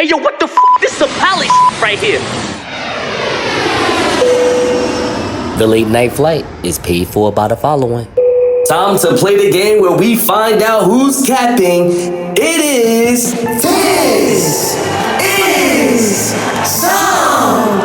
Hey, yo, what the f***? This is a pallet right here. The late night flight is paid for by the following. Time to play the game where we find out who's capping. It is This Is Some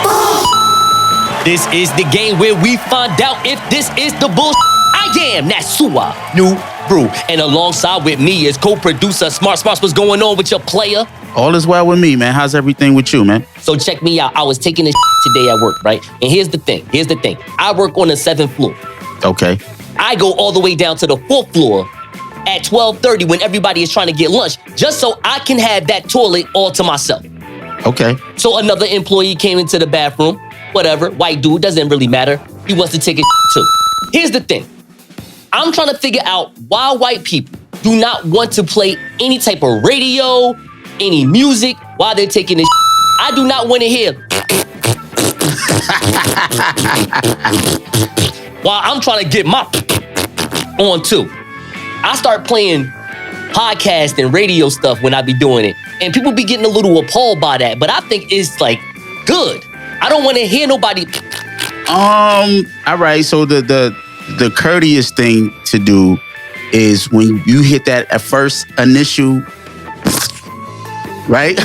Bullshit. This is the game where we find out if this is the bullshit. I am Nasua, new brew. And alongside with me is co-producer Smartz. What's going on with your player? All is well with me, man. How's everything with you, man? So check me out. I was taking this today at work, right? And here's the thing. I work on the 7th floor. Okay. I go all the way down to the 4th floor at 12:30 when everybody is trying to get lunch, just so I can have that toilet all to myself. Okay. So another employee came into the bathroom, whatever, white dude, doesn't really matter. He wants to take a too. Here's the thing. I'm trying to figure out why white people do not want to play any type of radio, any music while they're taking this. I do not want to hear while I'm trying to get my on too. I start playing podcast and radio stuff when I be doing it. And people be getting a little appalled by that, but I think it's like good. I don't want to hear nobody. All right, so the courteous thing to do is when you hit that at first initial, right?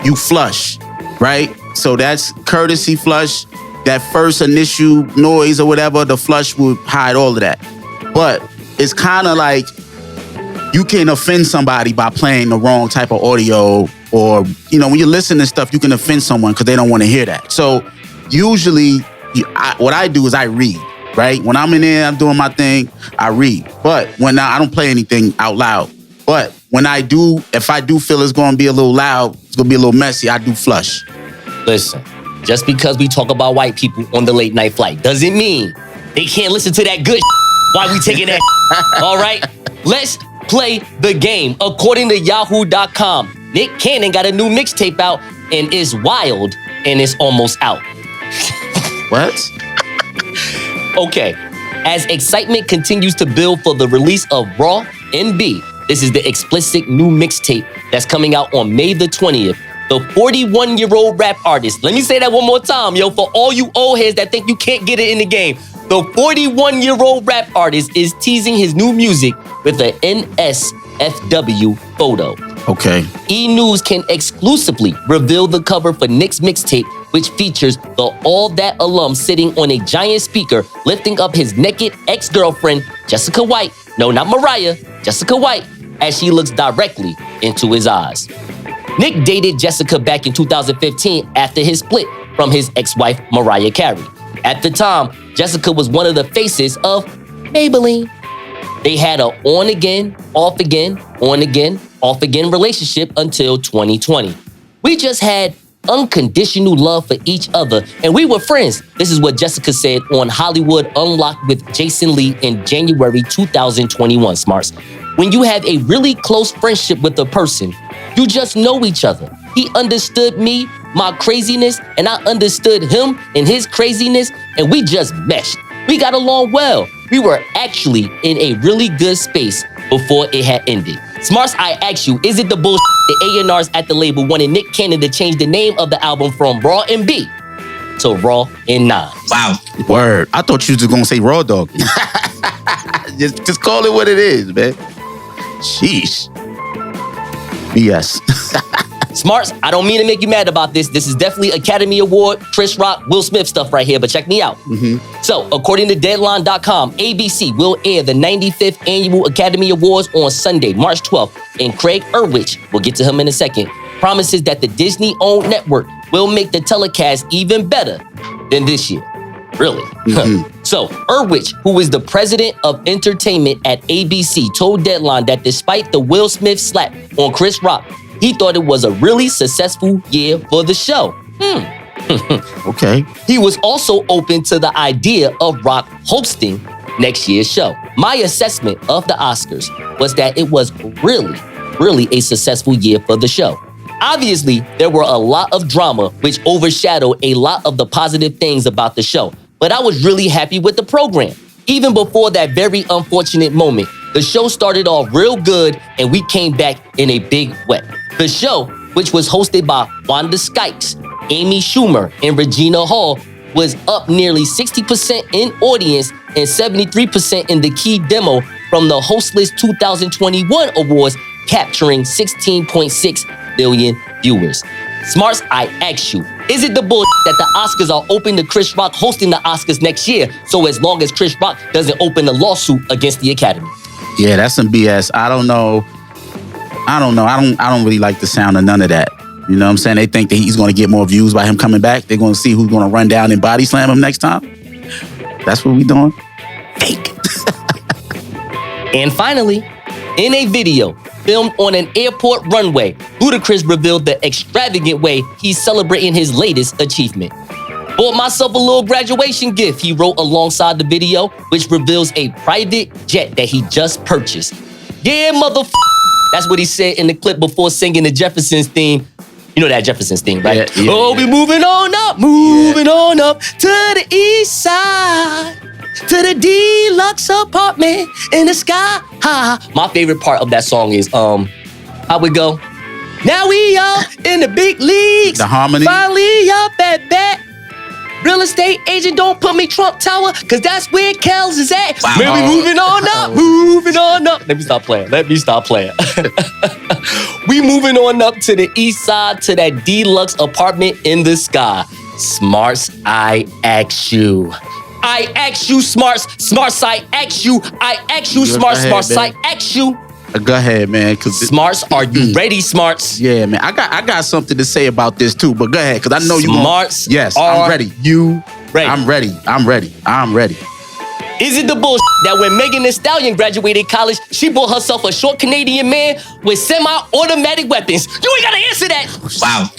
You flush, right? So that's courtesy flush. That first initial noise or whatever, the flush will hide all of that. But it's kind of like you can offend somebody by playing the wrong type of audio, or, you know, when you listen to stuff, you can offend someone because they don't want to hear that. So usually what I do is I read, right? When I'm in there, I'm doing my thing, I read. But when I don't play anything out loud. But when I do, if I do feel it's going to be a little loud, it's going to be a little messy, I do flush. Listen, just because we talk about white people on the late night flight doesn't mean they can't listen to that good while we taking that. All right, let's play the game. According to Yahoo.com, Nic Cannon got a new mixtape out and it's wild and it's almost out. What? Okay, as excitement continues to build for the release of Raw NB, this is the explicit new mixtape that's coming out on May the 20th. The 41-year-old rap artist, let me say that one more time, yo, for all you old heads that think you can't get it in the game. The 41-year-old rap artist is teasing his new music with an NSFW photo. Okay. E! News can exclusively reveal the cover for Nic's mixtape, which features the All That alum sitting on a giant speaker, lifting up his naked ex-girlfriend, Jessica White. No, not Mariah, Jessica White, as she looks directly into his eyes. Nic dated Jessica back in 2015 after his split from his ex-wife, Mariah Carey. At the time, Jessica was one of the faces of Maybelline. They had a on-again, off-again, on-again, off-again relationship until 2020. We just had unconditional love for each other, and we were friends. This is what Jessica said on Hollywood Unlocked with Jason Lee in January 2021, Smartz. When you have a really close friendship with a person, you just know each other. He understood me, my craziness, and I understood him and his craziness, and we just meshed. We got along well. We were actually in a really good space before it had ended. Smartz, I ask you, is it the bullshit the A&Rs at the label wanted Nic Cannon to change the name of the album from Raw NB to Raw N9? Wow. Word. I thought you was just going to say Raw Dog. just call it what it is, man. Sheesh. BS. Smartz, I don't mean to make you mad about this. This is definitely Academy Award, Chris Rock, Will Smith stuff right here, but check me out. So, according to Deadline.com, ABC will air the 95th Annual Academy Awards on Sunday, March 12th, and Craig Erwich, we'll get to him in a second, promises that the Disney-owned network will make the telecast even better than this year. Really? So, Erwich, who is the president of entertainment at ABC, told Deadline that despite the Will Smith slap on Chris Rock, he thought it was a really successful year for the show. Okay. He was also open to the idea of Rock hosting next year's show. My assessment of the Oscars was that it was really a successful year for the show. Obviously, there were a lot of drama which overshadowed a lot of the positive things about the show, but I was really happy with the program. Even before that very unfortunate moment, the show started off real good and we came back in a big way. The show, which was hosted by Wanda Skikes, Amy Schumer, and Regina Hall, was up nearly 60% in audience and 73% in the key demo from the Hostless 2021 Awards, capturing 16.6 million viewers. Smartz, I ask you, is it the bullshit that the Oscars are open to Chris Rock hosting the Oscars next year, so as long as Chris Rock doesn't open a lawsuit against the Academy? Yeah, that's some BS. I don't know. I don't really like the sound of none of that. You know what I'm saying? They think that he's going to get more views by him coming back. They're going to see who's going to run down and body slam him next time. That's what we doing? Fake. And finally, in a video filmed on an airport runway, Ludacris revealed the extravagant way he's celebrating his latest achievement. Bought myself a little graduation gift, he wrote alongside the video, which reveals a private jet that he just purchased. Yeah, motherfucker. That's what he said in the clip before singing the Jeffersons theme. You know that Jeffersons theme, right? Yeah, we moving on up to the east side, to the deluxe apartment in the sky. My favorite part of that song is, how we go? Now we are in the big leagues. The harmony. Finally up at bat. Real estate agent, don't put me Trump Tower, cause that's where Kells is at. Wow. Man, we moving on up. Let me stop playing. We moving on up to the east side, to that deluxe apartment in the sky. Smartz, I ask you. I ask you, Smartz. Smartz, I ask you. I ask you, Smartz. Smartz, I ask you. Go ahead, man. Smartz, are you ready, Smartz? Yeah, man. I got something to say about this too, but go ahead, because I know you. Smartz, yes, I'm ready. You ready? I'm ready. Is it the bullshit that when Megan Thee Stallion graduated college, she bought herself a short Canadian man with semi-automatic weapons? You ain't gotta answer that. Wow.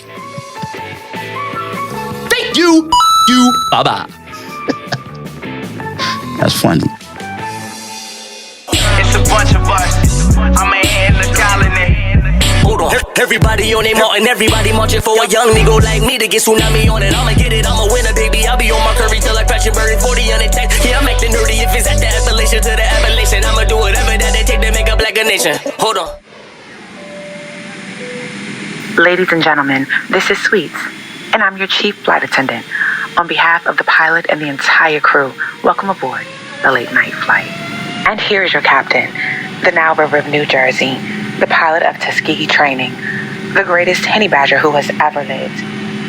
Thank you. Bye-bye. That's funny. It's a bunch of us. I'm a in the colony. Hold on. Everybody on their mountain, everybody marching for a young nigga like me to get tsunami on it. I'ma get it, I'ma win it, baby. I'll be on my curry till I crash and bury 40 on the tech. Yeah, I'm acting nerdy if it's at the Appalachian to the Appalachian. I'ma do whatever that they take to make a black a nation. Hold on. Ladies and gentlemen, this is Sweets, and I'm your chief flight attendant. On behalf of the pilot and the entire crew, welcome aboard the late night flight. And here is your captain, the Nile River of New Jersey, the pilot of Tuskegee Training, the greatest Henny Badger who has ever lived,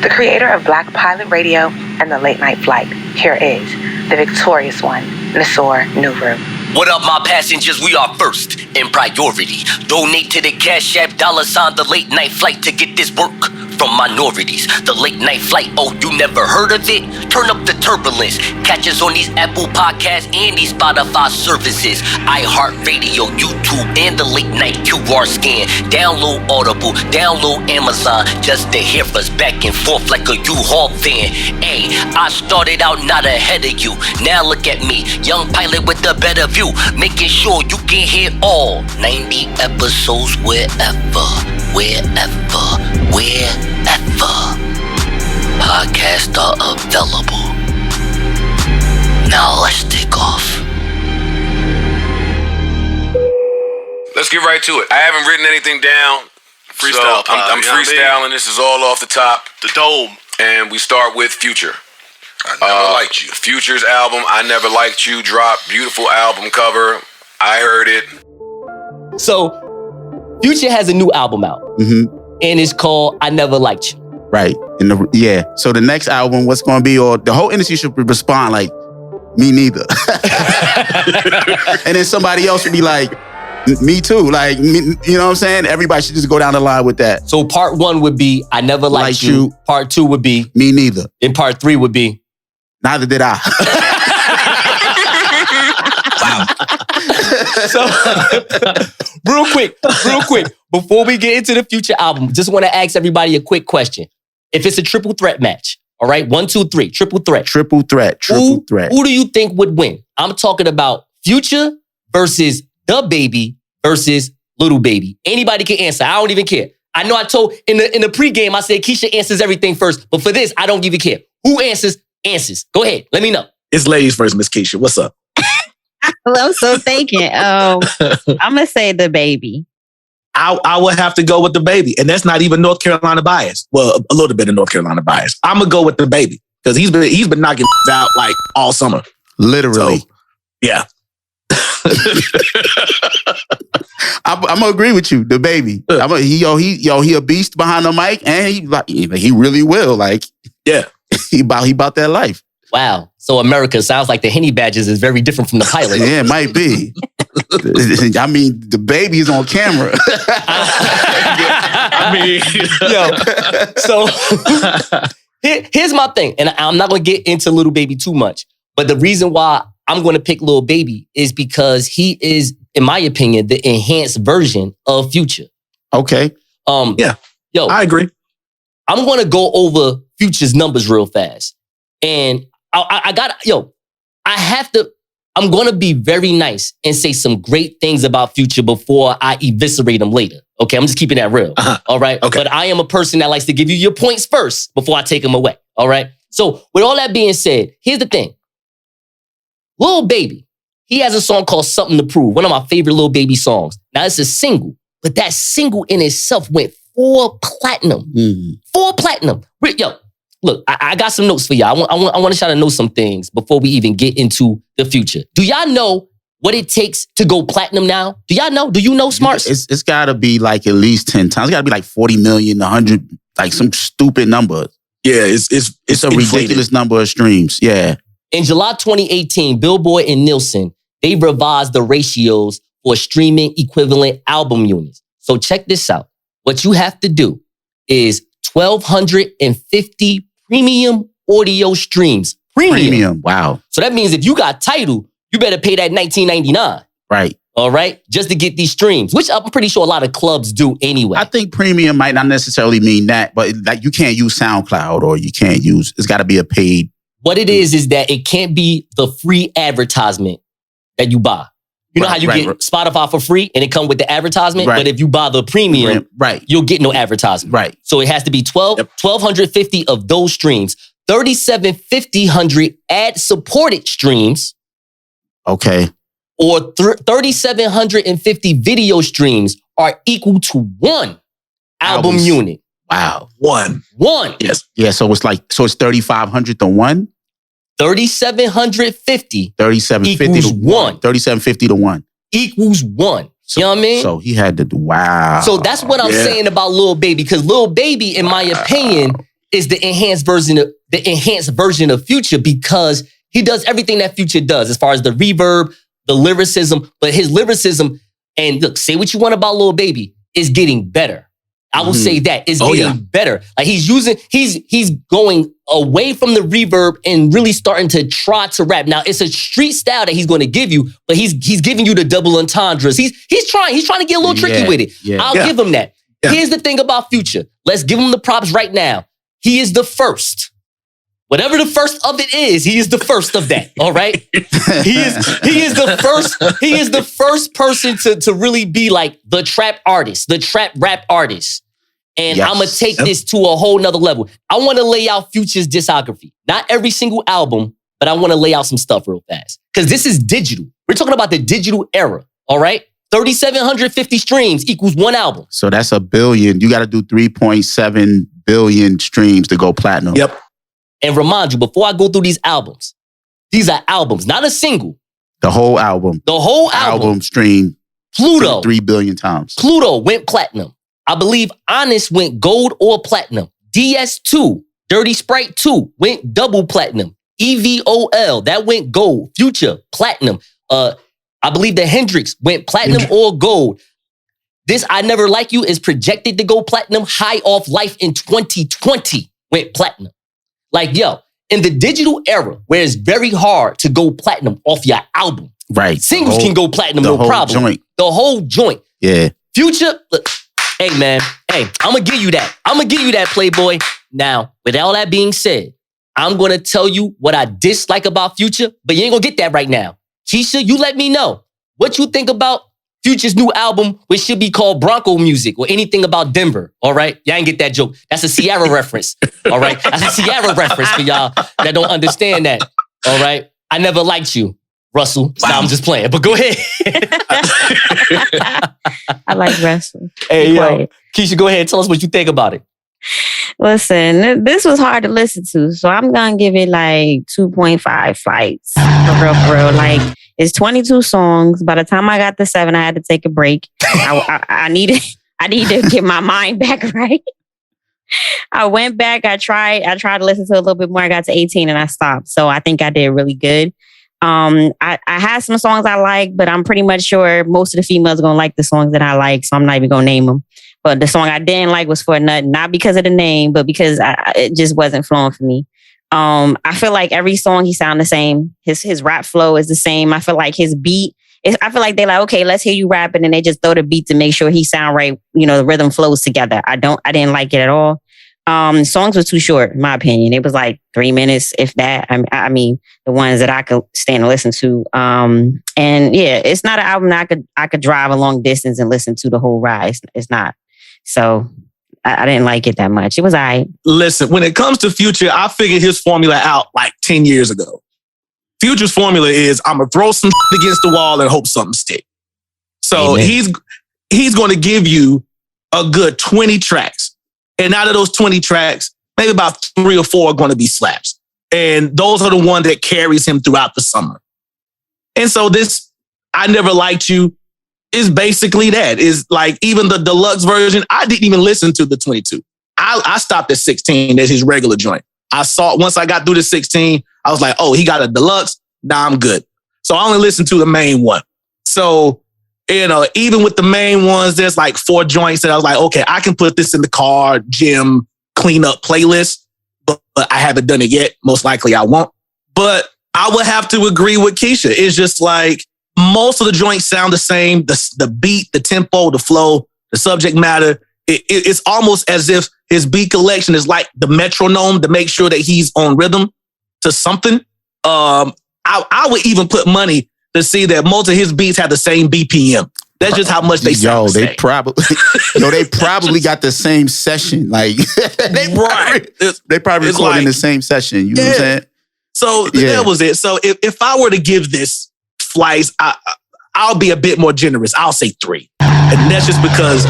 the creator of Black Pilot Radio and the Late Night Flight. Here is the victorious one, Nasor Nuru. What up, my passengers? We are first in priority. Donate to the Cash App $, the late night flight to get this work from minorities. The late night flight, oh, you never heard of it? Turn up the turbulence. Catch us on these Apple Podcasts and these Spotify services. iHeartRadio, YouTube, and the late night QR scan. Download Audible, download Amazon, just to hear us back and forth like a U-Haul van. Hey, I started out not ahead of you. Now look at me, young pilot with a better view, making sure you can hear all 90 episodes wherever. Podcasts are available. Now let's take off. Let's get right to it. I haven't written anything down. Freestyle. So I'm freestyling. This is all off the top. The dome. And we start with Future. I never liked you. Future's album, I Never Liked You, dropped. Beautiful album cover. I heard it. So, Future has a new album out. Mm-hmm. And it's called I Never Liked You. Right. So the next album, what's going to be, or the whole industry should respond like, me neither. And then somebody else would be like, me too. Like, me, you know what I'm saying? Everybody should just go down the line with that. So part 1 would be I Never Liked You. Part 2 would be me neither. And part 3 would be neither did I. Wow. So, real quick, before we get into the Future album, just want to ask everybody a quick question. If it's a triple threat match, all right, 1, 2, 3, triple threat. Triple threat. Who do you think would win? I'm talking about Future versus The Baby versus Little Baby. Anybody can answer. I don't even care. I know I told in the pregame, I said Keisha answers everything first, but for this, I don't even care. Who answers? Go ahead. Let me know. It's ladies first, Miss Keisha. What's up? Well, I'm so thinking. I'm gonna say The Baby. I would have to go with the baby. And that's not even North Carolina bias. Well, a little bit of North Carolina bias. I'm going to go with the baby because he's been knocking out like all summer. Literally. So, yeah. I'm gonna agree with you. The baby. He a beast behind the mic, and he really will. Like, yeah, he about that life. Wow. So America sounds like the Henny badges is very different from the pilot. Yeah, it might be. I mean, the baby is on camera. Here's my thing, and I'm not gonna get into Lil Baby too much, but the reason why I'm gonna pick Lil Baby is because he is, in my opinion, the enhanced version of Future. Okay. Yeah. Yo, I agree. I'm gonna go over Future's numbers real fast, and I'm gonna be very nice and say some great things about Future before I eviscerate him later. Okay, I'm just keeping that real. All right. Okay. But I am a person that likes to give you your points first before I take them away. All right. So with all that being said, here's the thing. Lil Baby, he has a song called Something to Prove, one of my favorite Lil Baby songs. Now it's a single, but that single in itself went 4 platinum. 4 platinum. Yo, look, I got some notes for y'all. I want to try to know some things before we even get into the future. Do y'all know what it takes to go platinum now? Do y'all know? Do you know, Smartz? It's got to be like at least 10 times. It's got to be like 40 million, 100, like some stupid number. Yeah, it's a ridiculous number of streams. Yeah. In July 2018, Billboard and Nielsen, they revised the ratios for streaming equivalent album units. So check this out. What you have to do is 1,250 premium audio streams. Premium. Wow. So that means if you got Tidal, you better pay that $19.99. Right. All right? Just to get these streams, which I'm pretty sure a lot of clubs do anyway. I think premium might not necessarily mean that, but like you can't use SoundCloud or you can't use, it's got to be a paid. What it is that it can't be the free advertisement that you buy. You know how you get Spotify for free and it come with the advertisement? Right. But if you buy the premium, you'll get no advertisement. Right. So it has to be 1,250 of those streams, 3,750 ad-supported streams. Okay. Or 3,750 video streams are equal to 1 album unit. Wow. One. Yes. Yeah, so it's 3,500 to 1? 3,750 3,750 to 1. 3,750 to 1. Equals 1. So, you know what I mean? So he had to do, wow. So that's what I'm saying about Lil Baby, because Lil Baby, in my opinion, is the enhanced version of Future because he does everything that Future does as far as the reverb, the lyricism, but his lyricism, and look, say what you want about Lil Baby, is getting better. I will say that it's getting better. Like he's going away from the reverb and really starting to try to rap. Now it's a street style that he's going to give you, but he's giving you the double entendres. He's trying to get a little tricky with it. Yeah. I'll give him that. Yeah. Here's the thing about Future. Let's give him the props right now. He is the first. Whatever the first of it is, he is the first of that. All right. He is the first person to really be like the trap artist, the trap rap artist. And I'm gonna take this to a whole nother level. I want to lay out Future's discography. Not every single album, but I want to lay out some stuff real fast. Because this is digital. We're talking about the digital era. All right. 3,750 streams equals 1 album. So that's 1 billion. You got to do 3.7 billion streams to go platinum. Yep. And remind you, before I go through these are albums, not a single. The whole album. The whole album streamed Pluto 3 billion times. Pluto went platinum. I believe Honest went gold or platinum. DS2, Dirty Sprite 2 went double platinum. EVOL, that went gold. Future, platinum. I believe the Hendrix went platinum or gold. This I Never Like You is projected to go platinum. High Off Life in 2020 went platinum. Like, yo, in the digital era where it's very hard to go platinum off your album. Right. Singles can go platinum, no problem. Joint. The whole joint. Yeah. Future, look, hey man, I'm gonna give you that, Playboy. Now, with all that being said, I'm gonna tell you what I dislike about Future, but you ain't gonna get that right now. Keisha, you let me know what you think about Future's new album, which should be called Bronco Music or anything about Denver. All right? Y'all ain't get that joke. That's a Ciara reference. All right? That's a Ciara reference for y'all that don't understand that. All right? I Never Liked You. Russell. Wow. Nah, I'm just playing, but go ahead. I like Russell. Hey, yo, Keisha, go ahead and tell us what you think about it. Listen, this was hard to listen to, so I'm going to give it like 2.5 flights. For real. Like, it's 22 songs. By the time I got to 7, I had to take a break. I needed to get my mind back right. I went back. I tried to listen to a little bit more. I got to 18 and I stopped. So I think I did really good. I had some songs I like, but I'm pretty much sure most of the females are going to like the songs that I like. So I'm not even going to name them. But the song I didn't like was For Nothing, not because of the name, but because it just wasn't flowing for me. I feel like every song he sound the same. His rap flow is the same. I feel like his beat, I feel like they're like, okay, let's hear you rapping, and they just throw the beat to make sure he sound right. You know, the rhythm flows together. I didn't like it at all. Songs were too short, in my opinion. It was like 3 minutes, if that. I mean, the ones that I could stand and listen to. And yeah, it's not an album that I could drive a long distance and listen to the whole ride. It's not. So I didn't like it that much. It was all right. Listen, when it comes to Future, I figured his formula out like 10 years ago. Future's formula is I'm going to throw some against the wall and hope something sticks. So Amen. He's going to give you a good 20 tracks. And out of those 20 tracks, maybe about 3 or 4 are going to be slaps. And those are the ones that carries him throughout the summer. And so this I Never Liked You is basically that. Is like even the deluxe version, I didn't even listen to the 22. I stopped at 16 as his regular joint. I saw once I got through the 16, I was like, oh, he got a deluxe. Nah, I'm good. So I only listened to the main one. So, you know, even with the main ones, there's like 4 joints that I was like, okay, I can put this in the car, gym, clean up playlist, but I haven't done it yet. Most likely I won't. But I would have to agree with Keisha. It's just like most of the joints sound the same. The beat, the tempo, the flow, the subject matter. It's almost as if his beat collection is like the metronome to make sure that he's on rhythm to something. I would even put money to see that most of his beats have the same BPM. That's just how much they sound. They probably got the same session. Like they probably recorded like, in the same session. You know what I'm saying? So that was it. So if I were to give this flights, I'll be a bit more generous. I'll say 3. And that's just because,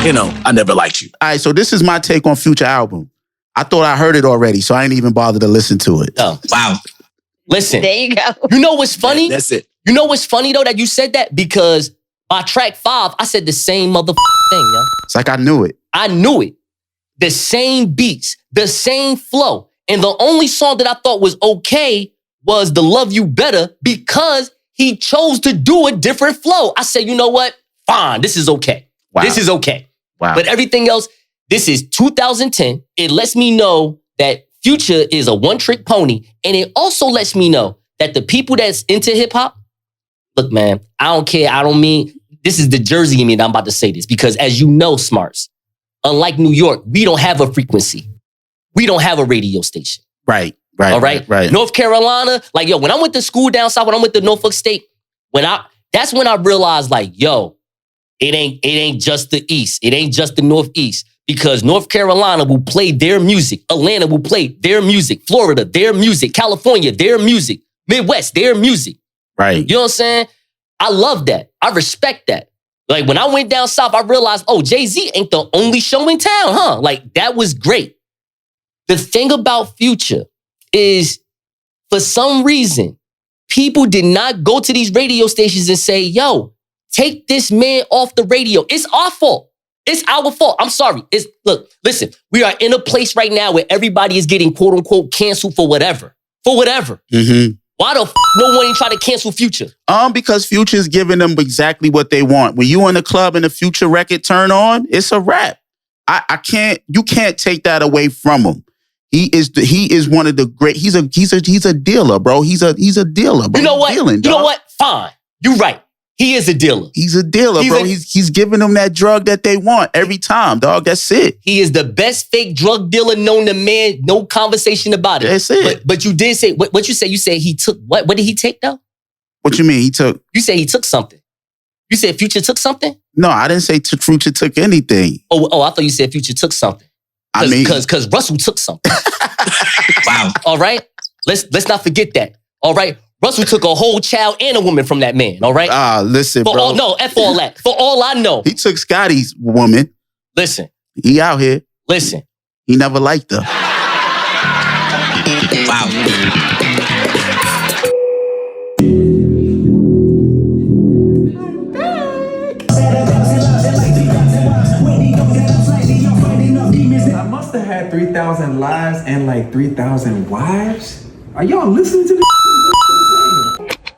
you know, I Never Liked You. All right, so this is my take on Future album. I thought I heard it already, so I ain't even bothered to listen to it. Oh, wow. Listen. There you go. You know what's funny? That's it. You know what's funny, though, that you said that? Because by track 5, I said the same motherfucking thing, yo. It's like I knew it. I knew it. The same beats, the same flow. And the only song that I thought was okay was the Love You Better because he chose to do a different flow. I said, you know what? Fine, this is okay. Wow. This is okay. Wow. But everything else, this is 2010. It lets me know that Future is a one-trick pony. And it also lets me know that the people that's into hip-hop, look, man, I don't care. I don't mean, this is the Jersey in me that I'm about to say this. Because as you know, Smartz, unlike New York, we don't have a frequency. We don't have a radio station. Right. All right. North Carolina, like, yo, when I went to school down south, when I went to Norfolk State, that's when I realized, like, yo, it ain't just the East. It ain't just the Northeast. Because North Carolina will play their music. Atlanta will play their music. Florida, their music. California, their music. Midwest, their music. Right. You know what I'm saying? I love that. I respect that. Like, when I went down south, I realized, oh, Jay-Z ain't the only show in town, huh? Like, that was great. The thing about Future is, for some reason, people did not go to these radio stations and say, yo, take this man off the radio. It's our fault. It's our fault. I'm sorry. Look, listen, we are in a place right now where everybody is getting quote unquote canceled for whatever. For whatever. Mm-hmm. Why the no one ain't try to cancel Future? Because Future's giving them exactly what they want. When you in the club and the Future record turn on, it's a wrap. You can't take that away from him. He is one of the great. He's a dealer, bro. He's a dealer, bro. You know what? You know what? Fine. You're right. He is a dealer. He's a dealer, bro. He's giving them that drug that they want every time, dog. That's it. He is the best fake drug dealer known to man. No conversation about it. That's it. But you did say what you say. You said he took what? What did he take though? What you mean he took? You said he took something. You said Future took something? No, I didn't say Future took anything. Oh, I thought you said Future took something. Because Russell took something. Wow. All right. Let's not forget that. All right. Russell took a whole child and a woman from that man, all right? Listen, bro. F all that. For all I know. He took Scotty's woman. Listen. He out here. Listen. He never liked her. Wow. I must have had 3,000 lives and like 3,000 wives. Are y'all listening to this?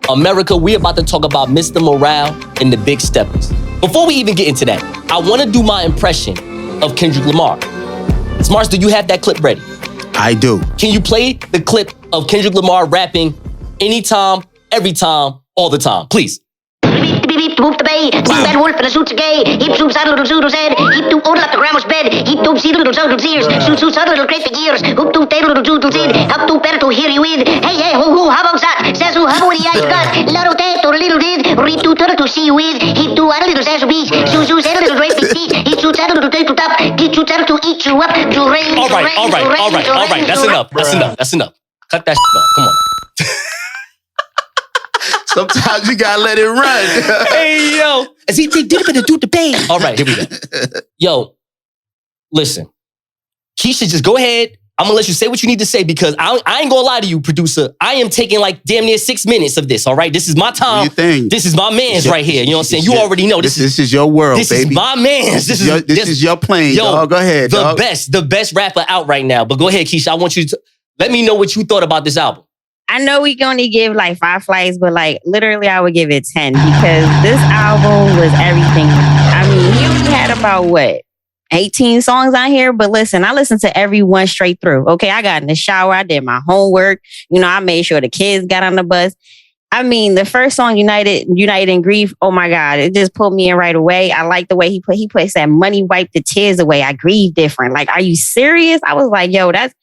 America, we about to talk about Mr. Morale and the Big Steppers. Before we even get into that, I want to do my impression of Kendrick Lamar. Smartz, do you have that clip ready? I do. Can you play the clip of Kendrick Lamar rapping anytime, every time, all the time? Please. Move the bay, see that wolf in the suits of gay. Heap soup saddle little zoodle's head. Heap to order at the grandma's bed. Heap to see little zoodle's ears. Suit saddle little great big ears. Hoop to tail little zoodle's in. Up to better to hear you with. Hey, ho, how about that? Says who, how about the eyes got? Little tate or little did. Read to turtle to see you with. Heap to add a little sass of beach. Suit saddle little great big teeth. Heap to saddle little take to top. Get you saddle to eat you up. To rain. All right. That's enough. Cut that shit off. Come on. Sometimes you gotta let it run. Hey, yo. As he did the bay. All right, here we go. Yo, listen. Keisha, just go ahead. I'm gonna let you say what you need to say because I ain't gonna lie to you, producer. I am taking like damn near 6 minutes of this, all right? This is my time. This is my man's right here. You know what I'm saying? You already know this is your world, this baby. This is my man's. This is your plane, dog. Go ahead, dog. The best rapper out right now. But go ahead, Keisha. I want you to let me know what you thought about this album. I know we can only give like 5 flights, but like literally I would give it 10 because this album was everything. I mean, he only had about 18 songs on here, but listen, I listened to every one straight through. Okay, I got in the shower, I did my homework. You know, I made sure the kids got on the bus. I mean, the first song, United in Grief, oh my God, it just pulled me in right away. I like the way he plays that money wipe the tears away. I grieve different. Like, are you serious? I was like, yo, that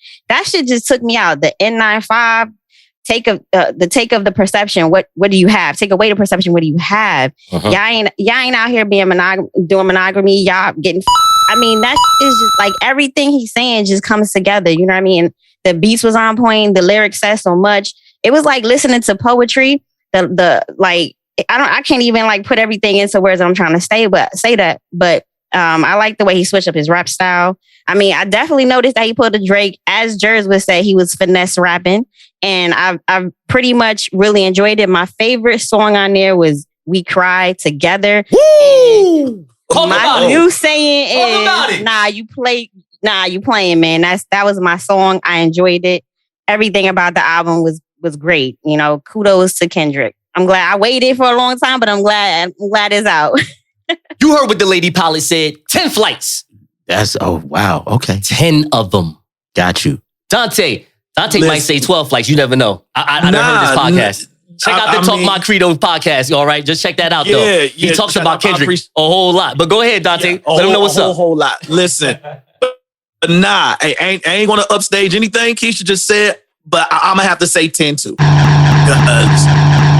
shit just took me out. The N95, the take of the perception. What do you have? Take away the perception. What do you have? Uh-huh. Y'all ain't out here being doing monogamy. Y'all getting. I mean, that is just like everything he's saying just comes together. You know what I mean? The beats was on point. The lyrics said so much. It was like listening to poetry. I can't even like put everything into words I'm trying to say that. But I like the way he switched up his rap style. I mean, I definitely noticed that he put a Drake, as Jers would say, he was finesse rapping. And I've pretty much really enjoyed it. My favorite song on there was We Cry Together. Woo! My new saying is, you playing, man. That was my song. I enjoyed it. Everything about the album was great. You know, kudos to Kendrick. I'm glad I waited for a long time, but I'm glad it's out. You heard what the lady pilot said. 10 flights. Wow. Okay. 10 of them. Got you. Dante might say 12 flights. You never know. I never heard this podcast. Check out the Talk My Credo podcast, all right? Just check that out, though. He talks about Kendrick a whole lot. But go ahead, Dante. Let him know what's up. A whole lot. Listen, I ain't going to upstage anything Keisha just said, but I'm going to have to say 10 too.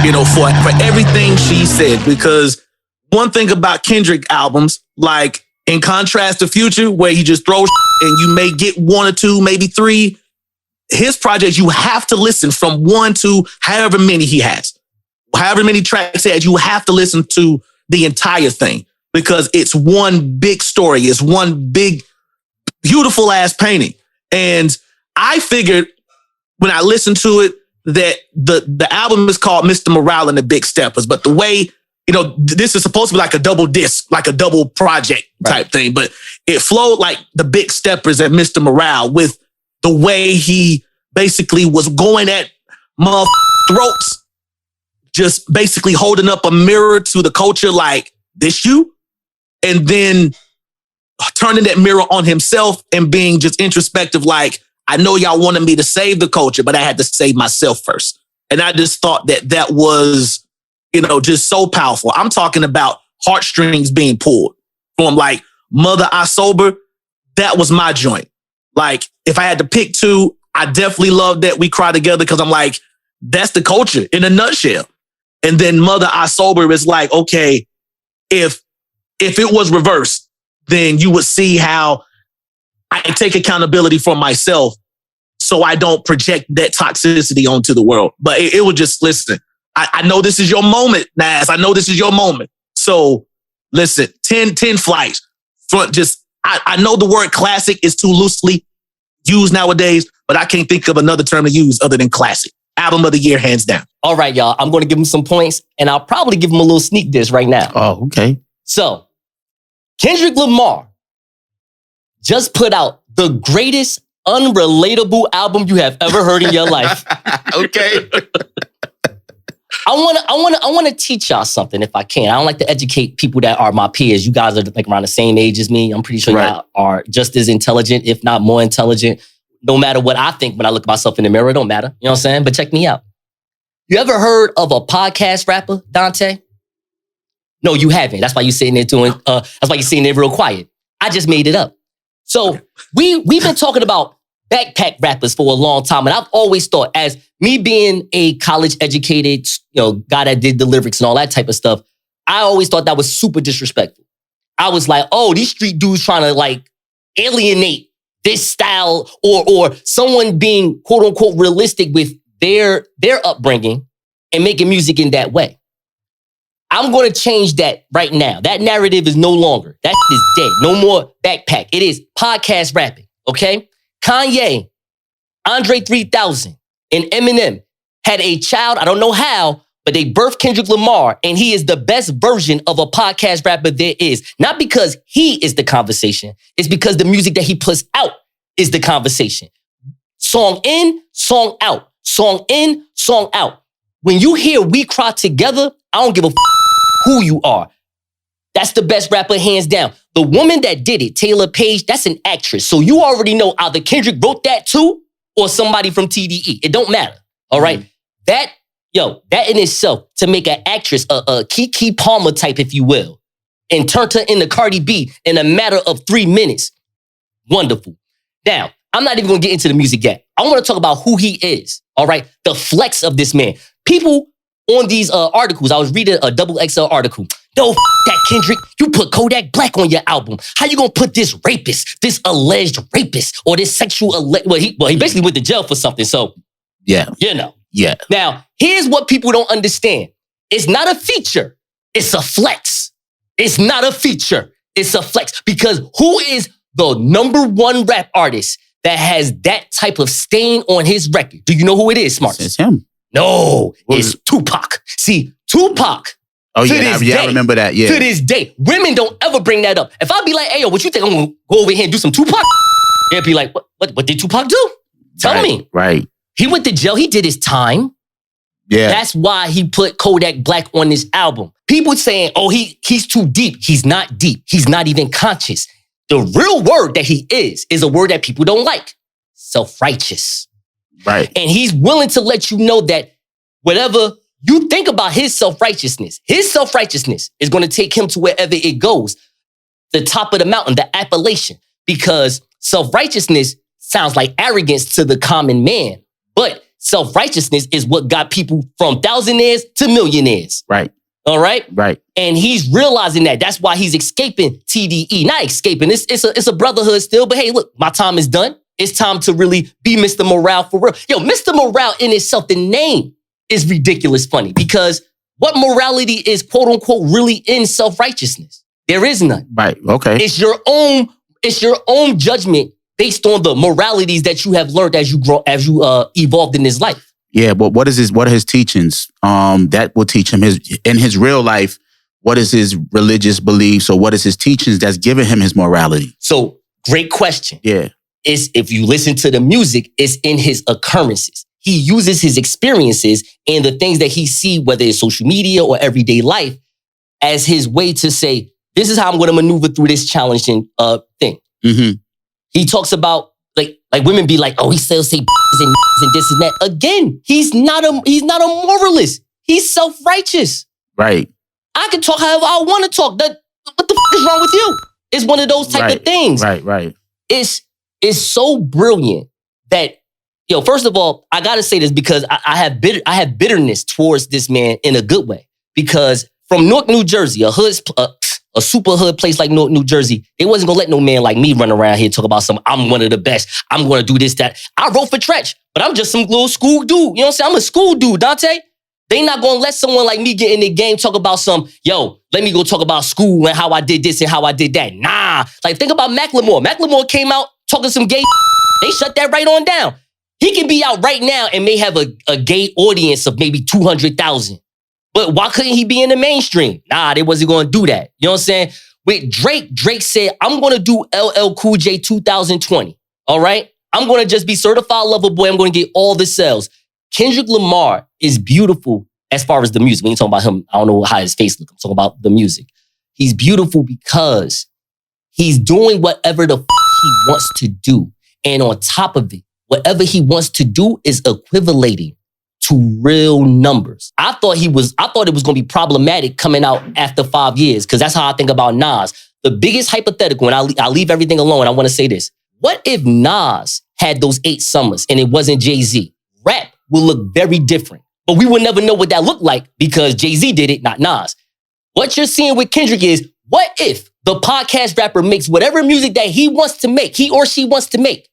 You know, for everything she said, because one thing about Kendrick albums, like in contrast to Future, where he just throws and you may get 1 or 2, maybe 3, his projects, you have to listen from 1 to however many he has. However many tracks he has, you have to listen to the entire thing because it's one big story. It's one big, beautiful ass painting. And I figured when I listened to it that the album is called Mr. Morale and the Big Steppers, but the way, you know, this is supposed to be like a double disc, like a double project type thing, but it flowed like the Big Steppers and Mr. Morale with the way he basically was going at motherfuckers' throats, just basically holding up a mirror to the culture like, this you? And then turning that mirror on himself and being just introspective like, I know y'all wanted me to save the culture, but I had to save myself first. And I just thought that was, you know, just so powerful. I'm talking about heartstrings being pulled from like Mother I Sober. That was my joint. Like, if I had to pick 2, I definitely love that We Cry Together because I'm like, that's the culture in a nutshell. And then Mother I Sober is like, okay, if it was reversed, then you would see how I take accountability for myself so I don't project that toxicity onto the world. But it was just, listen, I know this is your moment, Nas. I know this is your moment. So listen, 10 flights. I know the word classic is too loosely used nowadays, but I can't think of another term to use other than classic. Album of the year, hands down. All right, y'all. I'm going to give him some points, and I'll probably give him a little sneak diss right now. Oh, okay. So, Kendrick Lamar just put out the greatest unrelatable album you have ever heard in your life. Okay. I want to teach y'all something if I can. I don't like to educate people that are my peers. You guys are like around the same age as me. I'm pretty sure y'all are just as intelligent, if not more intelligent. No matter what I think when I look at myself in the mirror, it don't matter. You know what I'm saying? But check me out. You ever heard of a podcast rapper, Donte? No, you haven't. That's why you're sitting there that's why you're sitting there real quiet. I just made it up. So we've been talking about backpack rappers for a long time. And I've always thought, as me being a college educated, guy that did the lyrics and all that type of stuff, I always thought that was super disrespectful. I was like, oh, these street dudes trying to like alienate this style or someone being quote unquote realistic with their upbringing and making music in that way. I'm going to change that right now. That narrative is no longer. That is dead. No more backpack. It is podcast rapping, okay? Kanye, Andre 3000, and Eminem had a child, I don't know how, but they birthed Kendrick Lamar, and he is the best version of a podcast rapper there is. Not because he is the conversation, it's because the music that he puts out is the conversation. Song in, song out. Song in, song out. When you hear We Cry Together, I don't give a who you are. That's the best rapper, hands down. The woman that did it, Taylor Page, that's an actress. So you already know either Kendrick wrote that too or somebody from TDE. It don't matter, all right? That in itself, to make an actress, a Keke Palmer type, if you will, and turn her into Cardi B in a matter of 3 minutes, wonderful. Now, I'm not even gonna get into the music yet. I wanna talk about who he is, all right? The flex of this man. People on these articles, I was reading a XXL article. No, that Kendrick, you put Kodak Black on your album. How you gonna put this rapist, this alleged rapist, or this sexual well, he basically went to jail for something, so yeah. Yeah. Now, here's what people don't understand. It's not a feature, it's a flex. It's not a feature, it's a flex. Because who is the number one rap artist that has that type of stain on his record? Do you know who it is, Smartz? It's him. No, it's Tupac. See, Tupac. Oh, yeah, I remember that, yeah. To this day, women don't ever bring that up. If I be like, hey, yo, what you think? I'm going to go over here and do some Tupac? They'll be like, what did Tupac do? Tell me. Right. He went to jail. He did his time. Yeah. That's why he put Kodak Black on this album. People saying, oh, he's too deep. He's not deep. He's not even conscious. The real word that he is a word that people don't like. Self-righteous. Right. And he's willing to let you know that whatever you think about his self-righteousness is going to take him to wherever it goes. The top of the mountain, the appellation. Because self-righteousness sounds like arrogance to the common man. But self-righteousness is what got people from thousandaires to millionaires. Right. All right? Right. And he's realizing that. That's why he's escaping TDE. Not escaping. It's a brotherhood still. But hey, look, my time is done. It's time to really be Mr. Morale for real. Yo, Mr. Morale in itself, the name is ridiculous funny because what morality is quote unquote really in self-righteousness? There is none. Right. Okay. It's your own judgment based on the moralities that you have learned as you evolved in this life. Yeah, but what are his teachings? That will teach him in his real life. What is his religious beliefs, or what is his teachings that's giving him his morality? So, great question. Yeah. Is if you listen to the music, it's in his occurrences. He uses his experiences and the things that he see, whether it's social media or everyday life, as his way to say, this is how I'm going to maneuver through this challenging thing. Mm-hmm. He talks about like women be like, oh, he still say and this and that. Again, he's not a moralist. He's self-righteous. Right. I can talk however I want to talk. What the f is wrong with you? It's one of those type of things. Right. It's so brilliant that, first of all, I got to say this because I have bitterness towards this man in a good way. Because from Newark, New Jersey, a a super hood place like New Jersey, they wasn't gonna let no man like me run around here talk about I'm one of the best. I'm gonna do this, that. I wrote for Tretch, but I'm just some little school dude. You know what I'm saying? I'm a school dude, Donte. They not gonna let someone like me get in the game talk about let me go talk about school and how I did this and how I did that. Nah. Like, think about Macklemore. Macklemore came out talking some gay. They shut that right on down. He can be out right now and may have a gay audience of maybe 200,000. But why couldn't he be in the mainstream? Nah, they wasn't gonna do that. You know what I'm saying? With Drake said, I'm gonna do LL Cool J 2020. All right? I'm gonna just be certified lover boy. I'm gonna get all the sales. Kendrick Lamar is beautiful as far as the music. When you talk about him, I don't know how his face looks. I'm talking about the music. He's beautiful because he's doing whatever the he wants to do. And on top of it, whatever he wants to do is equivalating to real numbers. I thought it was gonna be problematic coming out after 5 years, because that's how I think about Nas. The biggest hypothetical, and I'll leave everything alone, I wanna say this. What if Nas had those 8 summers and it wasn't Jay-Z? Rap will look very different. But we will never know what that looked like because Jay-Z did it, not Nas. What you're seeing with Kendrick is, what if the podcast rapper makes whatever music that he wants to make, he or she wants to make?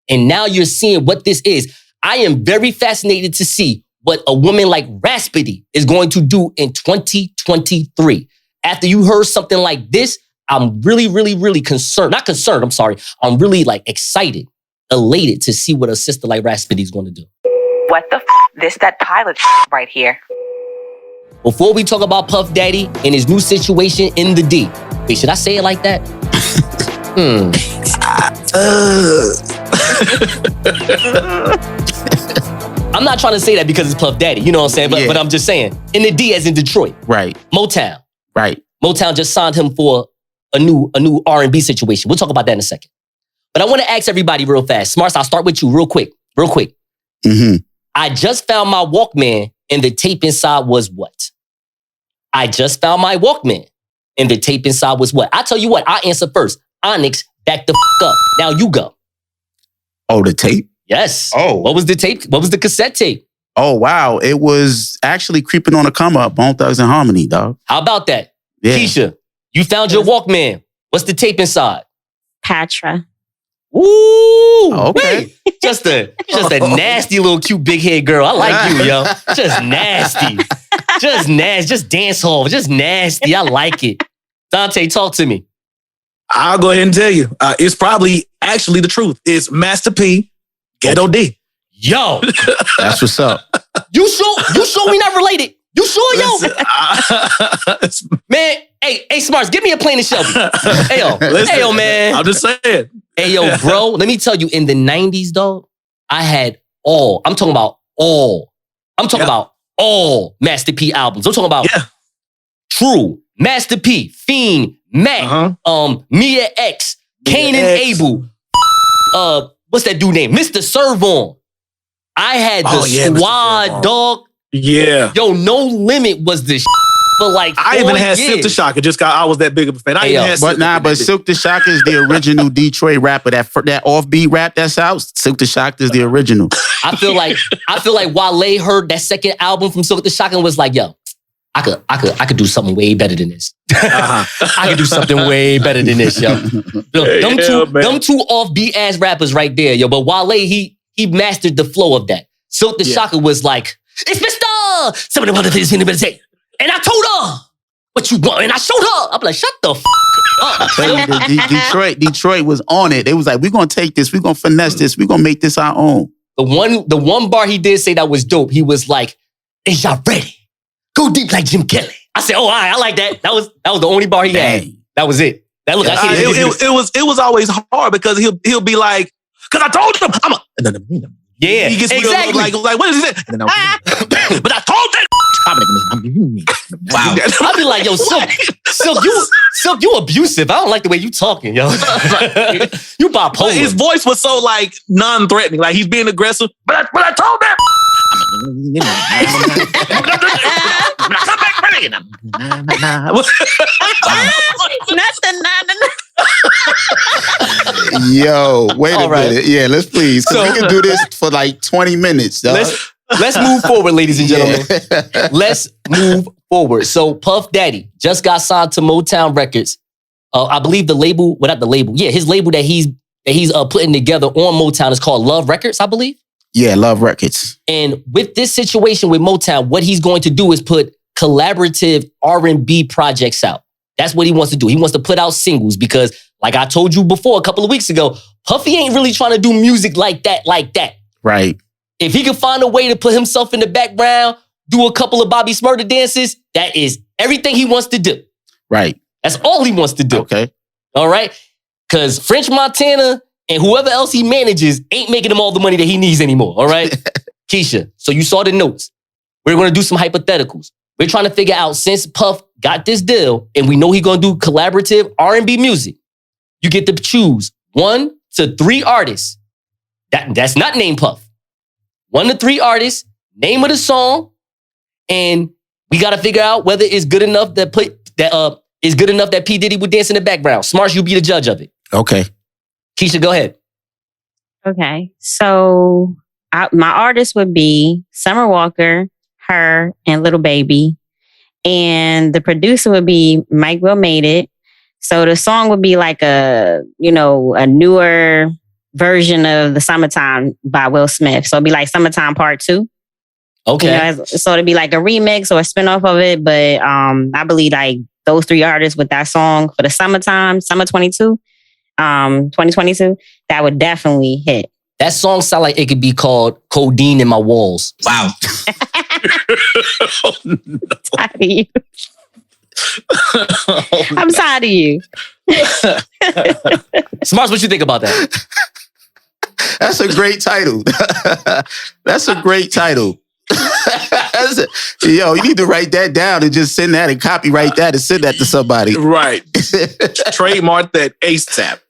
And now you're seeing what this is. I am very fascinated to see what a woman like Raspity is going to do in 2023. After you heard something like this, I'm really, really, really concerned. Not concerned, I'm sorry. I'm really excited, elated to see what a sister like Raspity is going to do. What the This that pilot right here. Before we talk about Puff Daddy and his new situation in the D. Wait, should I say it like that? I'm not trying to say that because it's Puff Daddy, you know what I'm saying? But I'm just saying, in the D as in Detroit. Right. Motown. Right. Motown just signed him for a new R&B situation. We'll talk about that in a second. But I want to ask everybody real fast. Smartz, I'll start with you real quick. Mm-hmm. I just found my Walkman and the tape inside was what? I just found my Walkman and the tape inside was what? I'll tell you what, I'll answer first. Onyx, back the up. Now you go. Oh, the tape? Yes. Oh. What was the tape? What was the cassette tape? Oh, wow. It was actually Creeping on a Come Up, Bone Thugs and Harmony, dog. How about that? Yeah. Keisha, you found your Walkman. What's the tape inside? Patra. Ooh, okay. Wait. Just a nasty little cute big head girl. I like you, yo. Just nasty. Just dance hall. Just nasty. I like it. Donte, talk to me. I'll go ahead and tell you. It's probably actually the truth. It's Master P, Ghetto D. Yo. That's what's up. You sure we not related? You sure, yo? Man, hey, Smartz, give me a Plain and Shelby. Hey, yo, man. I'm just saying. Hey, yo, bro, let me tell you, in the 90s, dog, I had I'm talking about all Master P albums. I'm talking about True, Master P, Fiend, Mac, Mia X, Cain and Abel, what's that dude name? Mr. Servon. I had the squad, dog. Yeah. Yo, No Limit was the for like 4 I even had years. Silk the Shocker. I was that big of a fan. But Silk the Shocker is the original Detroit rapper. That offbeat rap that's out. Silk the Shocker is the original. I feel like Wale heard that second album from Silk the Shocker and was like, yo, I could do something way better than this. I could do something way better than this, yo. Them two offbeat ass rappers right there, yo. But Wale, he mastered the flow of that. Silk the Shocker was like, it's Mr. Some of the other things in the say. And I told her what you want, and I showed her. I'm like, shut the up. Detroit was on it. They was like, we're gonna take this, we're gonna finesse this, we're gonna make this our own. The one bar he did say that was dope. He was like, is y'all ready? Go deep like Jim Kelly. I said, oh, all right, I like that. That was the only bar he had. That was it. That looked like it was always hard because he'll be like, because I told him I'm a. Yeah, he gets exactly. Like what is he saying? But I told that. Wow. I'll be like, yo, Silk, you abusive. I don't like the way you talking, yo. You bipolar. His voice was so non-threatening. Like he's being aggressive. But I told that. Yo, wait a minute. Yeah, let's please. So we can do this for 20 minutes, dog. let's move forward, ladies and gentlemen. Let's move forward. So Puff Daddy just got signed to Motown Records. I believe the label, well, not the label. Yeah, his label that he's putting together on Motown is called Love Records, I believe. Yeah, Love Records. And with this situation with Motown, what he's going to do is put collaborative R&B projects out. That's what he wants to do. He wants to put out singles because, like I told you before a couple of weeks ago, Puffy ain't really trying to do music like that. Right. If he can find a way to put himself in the background, do a couple of Bobby Smurda dances, that is everything he wants to do. Right. That's all he wants to do. Okay. All right? Because French Montana and whoever else he manages ain't making him all the money that he needs anymore. All right? Keisha, so you saw the notes. We're going to do some hypotheticals. We're trying to figure out, since Puff got this deal and we know he's going to do collaborative R&B music, you get to choose 1 to 3 artists. That's not named Puff. 1 to 3 artists, name of the song, and we got to figure out whether it's good enough that P. Diddy would dance in the background. Smartz, you be the judge of it. Okay. Keisha, go ahead. Okay. So my artist would be Summer Walker, her, and Little Baby. And the producer would be Mike Will Made It. So the song would be like a newer version of The Summertime by Will Smith. So it'd be like Summertime Part 2. Okay. You know, so it'd be like a remix or a spinoff of it. But I believe like those 3 artists with that song for the summertime, Summer 2022, that would definitely hit. That song sound like it could be called Codeine in My Walls. Wow. Tired of you. I'm tired of you. Smartz, what you think about that? That's a great title. That's a great title. Yo, you need to write that down and just send that and copyright that and send that to somebody. Right. Trademark that ASAP.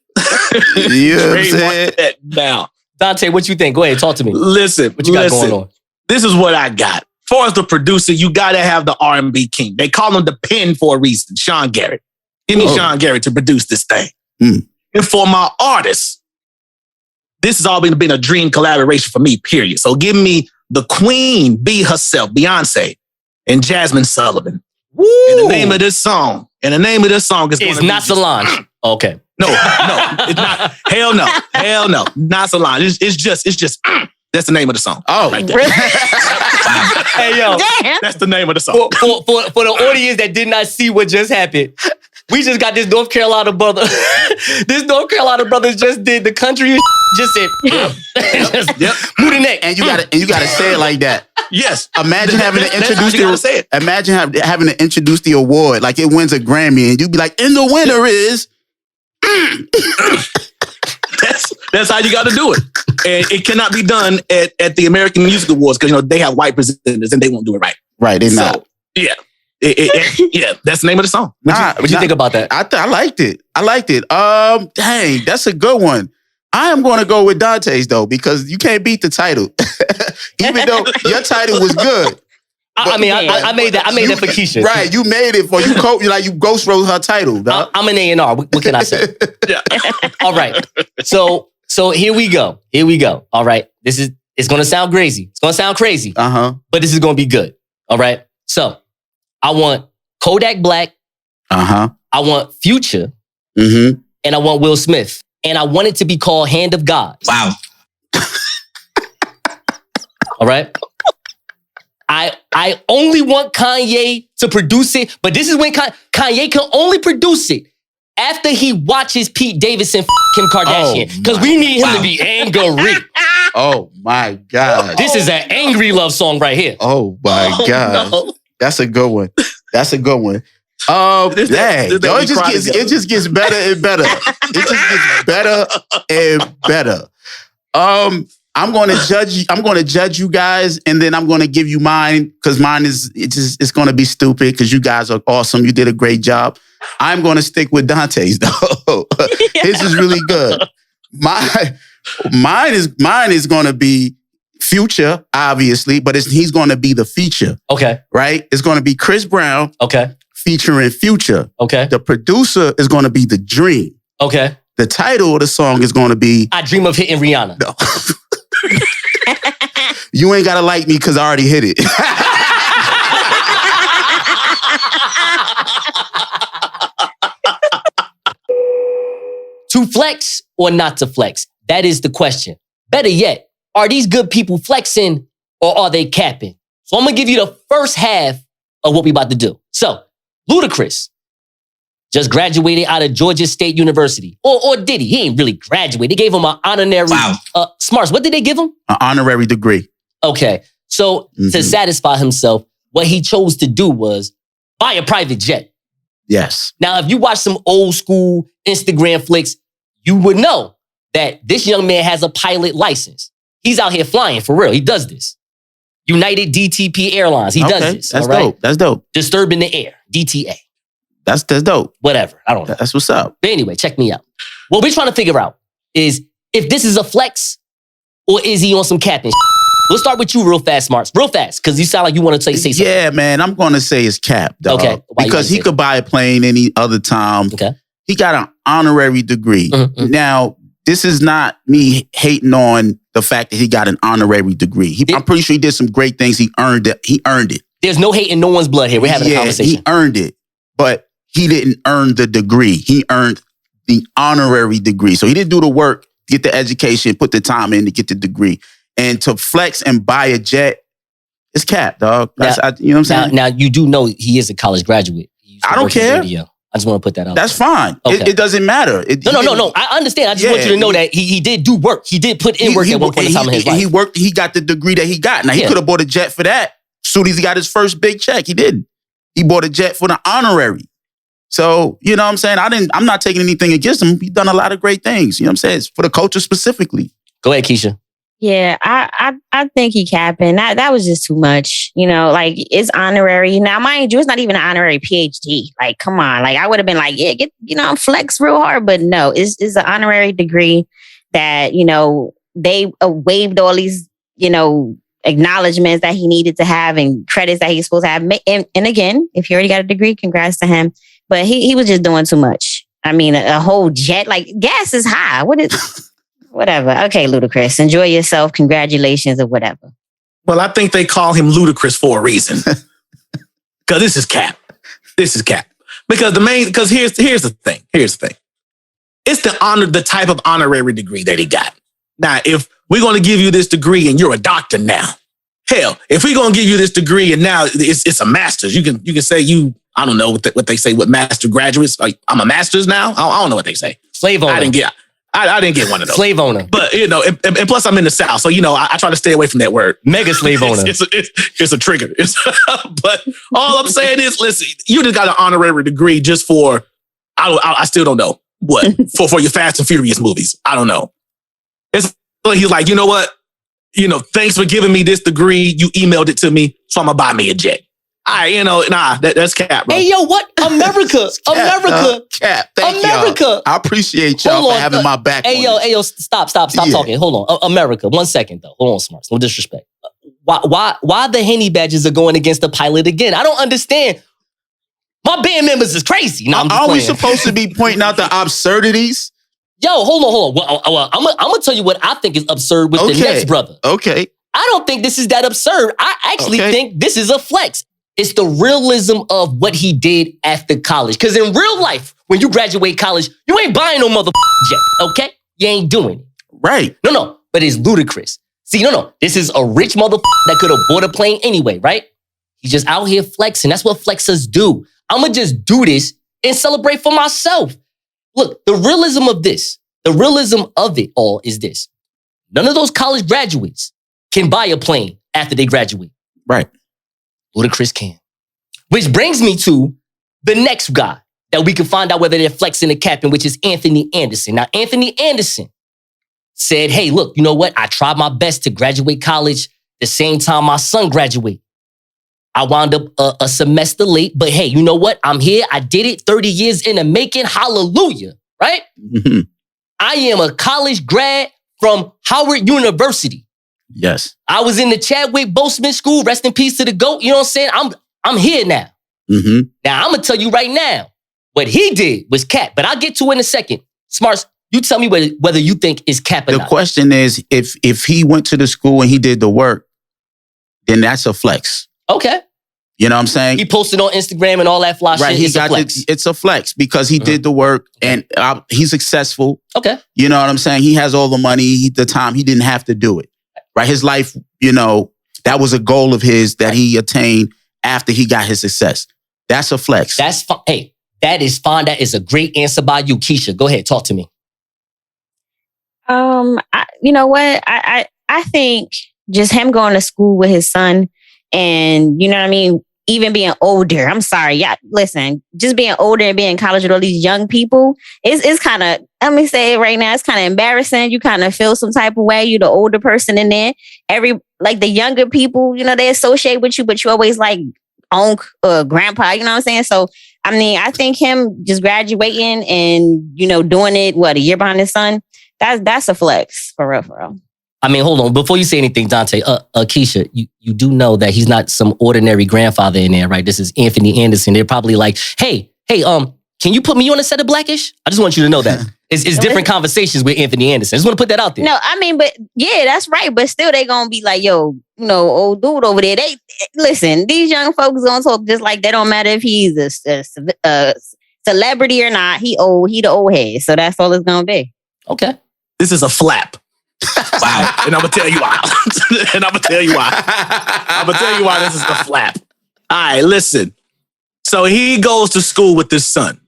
You know what I'm saying? Trademark that now. Dante, what you think? Go ahead, talk to me. Listen, what you got going on? This is what I got. As far as the producer, you got to have the R&B king. They call him the pen for a reason, Sean Garrett. Give me Sean Garrett to produce this thing. And for my artists, this has all been a dream collaboration for me, period. So give me the queen, be herself, Beyonce, and Jasmine Sullivan. Woo! And the name of this song is It's not Solange. Okay. No, it's not. Hell no. Not Solange. It's just, that's the name of the song. Oh. Right there. Hey, yo. Damn. That's the name of the song. For the audience that did not see what just happened, we just got this North Carolina brother. This North Carolina brothers just did the country just said, Yep. Move the neck. And you gotta say it like that. Yes. Imagine having to introduce say it. Imagine having to introduce the award like it wins a Grammy, and you be like, and the winner is. That's how you got to do it, and it cannot be done at the American Music Awards because they have white presenters and they won't do it right. Right, they're not. Yeah, yeah, that's the name of the song. What you think about that? I liked it. Dang, that's a good one. I am going to go with Dante's though because you can't beat the title, even though your title was good. I made that for Keisha. Right, you made it for you ghost wrote her title. Dog. I'm an A&R. What can I say? Yeah. All right. So here we go. All right. It's gonna sound crazy. But this is gonna be good. All right. So I want Kodak Black. I want Future. And I want Will Smith. And I want it to be called Hand of God. Wow. All right. I only want Kanye to produce it, but this is when Kanye can only produce it after he watches Pete Davidson Kim Kardashian. Because we need him to be angry. Oh my God. This is an angry love song right here. Oh my God. No. That's a good one. Dang. It just gets better and better. It just gets better and better. I'm going to judge you guys, and then I'm going to give you mine because mine it's going to be stupid because you guys are awesome. You did a great job. I'm going to stick with Dante's though. His is really good. Mine is going to be Future, obviously, but he's going to be the feature. Okay. Right? It's going to be Chris Brown. Okay. Featuring Future. Okay. The producer is going to be The Dream. Okay. The title of the song is going to be I Dream of Hitting Rihanna. No. You ain't gotta like me because I already hit it. To flex or not to flex? That is the question. Better yet, are these good people flexing or are they capping? So I'm gonna give you the first half of what we about to do. So, Ludacris just graduated out of Georgia State University. Or did he? He ain't really graduated. They gave him an honorary. Smartz, what did they give him? An honorary degree. Okay. So to satisfy himself, what he chose to do was buy a private jet. Yes. Now, if you watch some old school Instagram flicks, you would know that this young man has a pilot license. He's out here flying for real. He does this. United DTP Airlines. He does this. That's all right? dope. That's dope. Disturbing the air. DTA. That's dope. Whatever. I don't know. That's what's up. But anyway, check me out. What we're trying to figure out is if this is a flex or is he on some capping shit? We'll start with you real fast, Smartz. Real fast, because you sound like you want to say something. Yeah, man. I'm going to say it's cap, dog. Okay. Because he could buy a plane any other time. Okay. He got an honorary degree. Mm-hmm. Now, this is not me hating on the fact that he got an honorary degree. I'm pretty sure he did some great things. He earned it. There's no hate in no one's blood here. We're having a conversation. He earned it, but he didn't earn the degree. He earned the honorary degree. So he didn't do the work, get the education, put the time in to get the degree. And to flex and buy a jet, it's cap, dog. You know what I'm saying? Now, you do know he is a college graduate. I don't care. I just want to put that out. That's fine. Okay. It doesn't matter. No. I understand. I just want you to know that he did do work. He did put in work at one point in time in his life. He worked. He got the degree that he got. Now, he could have bought a jet for that. Soon as he got his first big check, he didn't. He bought a jet for the honorary. So, you know what I'm saying? I'm not taking anything against him. He's done a lot of great things. You know what I'm saying? It's for the culture specifically. Go ahead, Keisha. Yeah, I think he capping. That was just too much. You know, like it's honorary. Now, mind you, it's not even an honorary PhD. Like, come on. Like, I would have been like, yeah, get, flex real hard. But no, it's an honorary degree that, they waived all these, acknowledgments that he needed to have and credits that he's supposed to have. And again, if you already got a degree, congrats to him. But he was just doing too much. I mean, a whole jet, like gas is high. What is... Whatever. Okay, Ludacris. Enjoy yourself. Congratulations or whatever. Well, I think they call him Ludacris for a reason. Because this is cap. This is cap. Because here's the thing. It's the type of honorary degree that he got. Now, if we're going to give you this degree and you're a doctor now, hell, if we're going to give you this degree and now it's a master's, you can say I don't know what they say with master graduates. Like, I'm a master's now. I don't know what they say. Slave owner. I didn't get one of those. Slave owner. But, and plus I'm in the South. So, I try to stay away from that word. Mega slave owner. It's a trigger. But all I'm saying is, listen, you just got an honorary degree just for, I still don't know what, for your Fast and Furious movies. I don't know. It's like, he's like, you know what? Thanks for giving me this degree. You emailed it to me. So I'm going to buy me a jet. That's cap, bro. Hey, yo, what? America. Cap. Thank America. Y'all. I appreciate y'all for having my back. Hey, yo, stop talking. Hold on. America. 1 second, though. Hold on, Smartz. No disrespect. Why the Henny badges are going against the pilot again? I don't understand. My band members is crazy. No, Are we supposed to be pointing out the absurdities? Yo, hold on. Well, I'm going to tell you what I think is absurd with the next brother. Okay. I don't think this is that absurd. I actually think this is a flex. It's the realism of what he did after college. Because in real life, when you graduate college, you ain't buying no motherfucking jet, okay? You ain't doing it. Right. No, but it's Ludacris. See, no. This is a rich motherfucker that could have bought a plane anyway, right? He's just out here flexing. That's what flexers do. I'm going to just do this and celebrate for myself. Look, the realism of it all is this. None of those college graduates can buy a plane after they graduate. Right. Ludacris can. Which brings me to the next guy that we can find out whether they're flexing or capping, which is Anthony Anderson. Now, Anthony Anderson said, hey, look, you know what? I tried my best to graduate college the same time my son graduated. I wound up a semester late, but hey, you know what? I'm here. I did it. 30 years in the making. Hallelujah. Right? Mm-hmm. I am a college grad from Howard University. Yes. I was in the Chadwick Boseman School. Rest in peace to the GOAT. You know what I'm saying? I'm here now. Mm-hmm. Now, I'm going to tell you right now, what he did was cap, but I'll get to it in a second. Smartz, you tell me whether you think it's cap or not. The question is, if he went to the school and he did the work, then that's a flex. Okay. You know what I'm saying? He posted on Instagram and all that fly shit. It's a flex. It's a flex because he did the work and he's successful. Okay. You know what I'm saying? He has all the money, the time. He didn't have to do it. Right? His life, you know, that was a goal of his that he attained after he got his success. That's a flex. That's fine. Hey, that is fine. That is a great answer by you, Keisha. Go ahead, talk to me. You know what? I think just him going to school with his son and, you know what I mean? Even being older. I'm sorry. Yeah, listen, just being older and being in college with all these young people, it's kind of, let me say it right now, it's kind of embarrassing. You kind of feel some type of way. You're the older person in there. Like the younger people, you know, they associate with you, but you always like uncle or grandpa, you know what I'm saying? So, I mean, I think him just graduating and, you know, doing it, a year behind his son, that's a flex, for real, for real. I mean, hold on. Before you say anything, Donte, Keisha, you do know that he's not some ordinary grandfather in there, right? This is Anthony Anderson. They're probably like, hey, can you put me on a set of Blackish? I just want you to know that. It's different conversations with Anthony Anderson. I just want to put that out there. No, I mean, but yeah, that's right. But still, they going to be like, yo, you know, old dude over there. Listen, these young folks going to talk just like they don't matter if he's a celebrity or not. He the old head. So that's all it's going to be. Okay. This is a flap. Wow. And I'm going to tell you why. I'm going to tell you why this is a flap. All right, listen. So he goes to school with his son.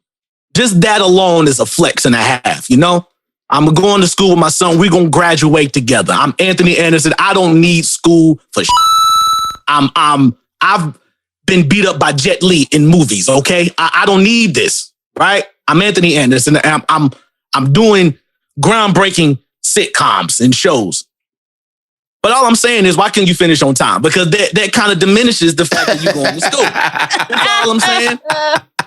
Just that alone is a flex and a half, you know? I'm going to school with my son. We're going to graduate together. I'm Anthony Anderson. I don't need school for I've been beat up by Jet Li in movies, okay? I don't need this, right? I'm Anthony Anderson. I'm doing groundbreaking sitcoms and shows. But all I'm saying is, why can't you finish on time? Because that kind of diminishes the fact that you're going to school. That's all I'm saying.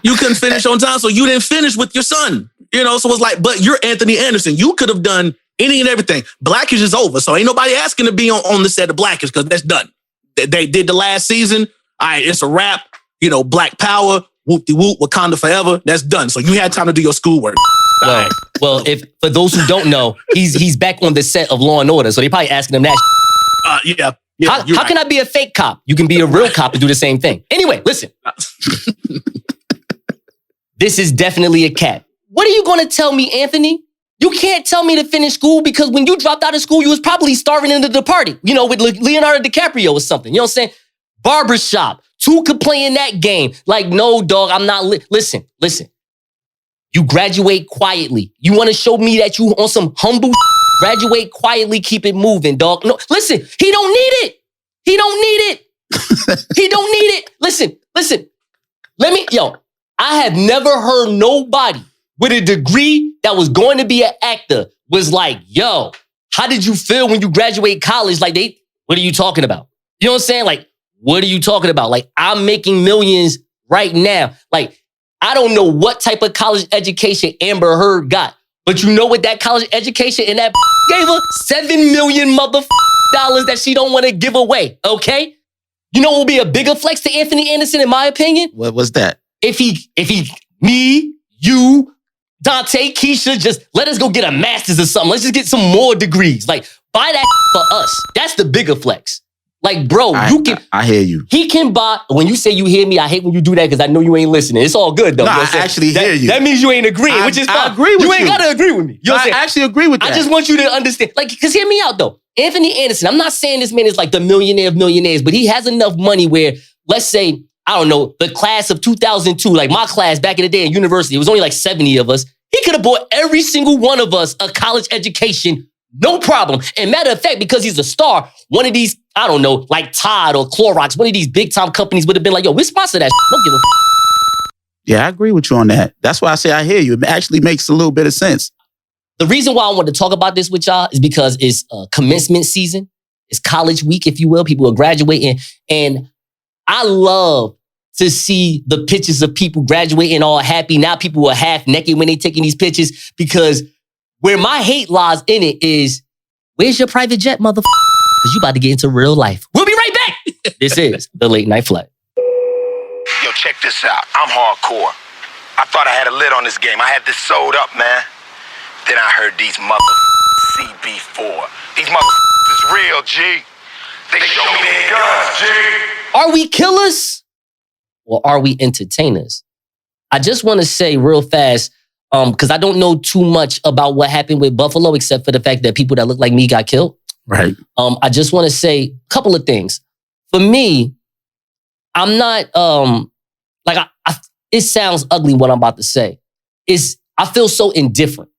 You couldn't finish on time, so you didn't finish with your son. You know, so it's like, but you're Anthony Anderson. You could have done any and everything. Blackish is over, so ain't nobody asking to be on the set of Blackish because that's done. They did the last season. All right, it's a wrap. You know, Black Power, whoop-de-whoop, Wakanda forever. That's done. So you had time to do your schoolwork. Well, if for those who don't know, he's back on the set of Law and Order, so they're probably asking him that. Yeah. How can I be a fake cop? You can be a real cop and do the same thing. Anyway, listen. This is definitely a cap. What are you going to tell me, Anthony? You can't tell me to finish school because when you dropped out of school, you was probably starring in The Departed, you know, with Leonardo DiCaprio or something. You know what I'm saying? Barbershop. 2 could play in that game. Like, no, dog, I'm not. Listen. You graduate quietly. You want to show me that you on some humble graduate quietly, keep it moving, dog. No, listen, he don't need it. He don't need it. He don't need it. Listen. I have never heard nobody with a degree that was going to be an actor was like, yo, how did you feel when you graduate college? Like, what are you talking about? You know what I'm saying? Like, what are you talking about? Like, I'm making millions right now. Like, I don't know what type of college education Amber Heard got, but you know what that college education and that gave her? $7 million dollars that she don't want to give away, okay? You know what will be a bigger flex to Anthony Anderson, in my opinion? What was that? If me, you, Donte, Keisha, just let us go get a master's or something. Let's just get some more degrees. Like, buy that for us. That's the bigger flex. Like, bro, I hear you. He can buy, when you say you hear me, I hate when you do that because I know you ain't listening. It's all good, though. No, you know I actually hear you. That means you ain't agreeing, which is fine. I agree with you. You ain't got to agree with me. You know what I'm saying? I actually agree with that. I just want you to understand. Like, because hear me out, though. Anthony Anderson, I'm not saying this man is like the millionaire of millionaires, but he has enough money where, let's say, I don't know, the class of 2002, like my class back in the day in university, it was only like 70 of us. He could have bought every single one of us a college education, no problem. And matter of fact, because he's a star, one of these, I don't know, like Tide or Clorox, one of these big time companies would have been like, yo, we sponsor that. Don't give a Yeah, I agree with you on that. That's why I say I hear you. It actually makes a little bit of sense. The reason why I wanted to talk about this with y'all is because it's commencement season. It's college week, if you will. People are graduating. And I love to see the pictures of people graduating all happy. Now people are half naked when they taking these pictures because where my hate lies in it is, where's your private jet, motherfucker? Because you about to get into real life. We'll be right back. This is The Late Night Flight. Yo, check this out. I'm hardcore. I thought I had a lid on this game. I had this sold up, man. Then I heard these CB4. These is real, G. They show me their guns, G. Are we killers or are we entertainers? I just want to say real fast, because I don't know too much about what happened with Buffalo, except for the fact that people that look like me got killed. Right. I just want to say a couple of things. For me, I'm not it sounds ugly what I'm about to say. I feel so indifferent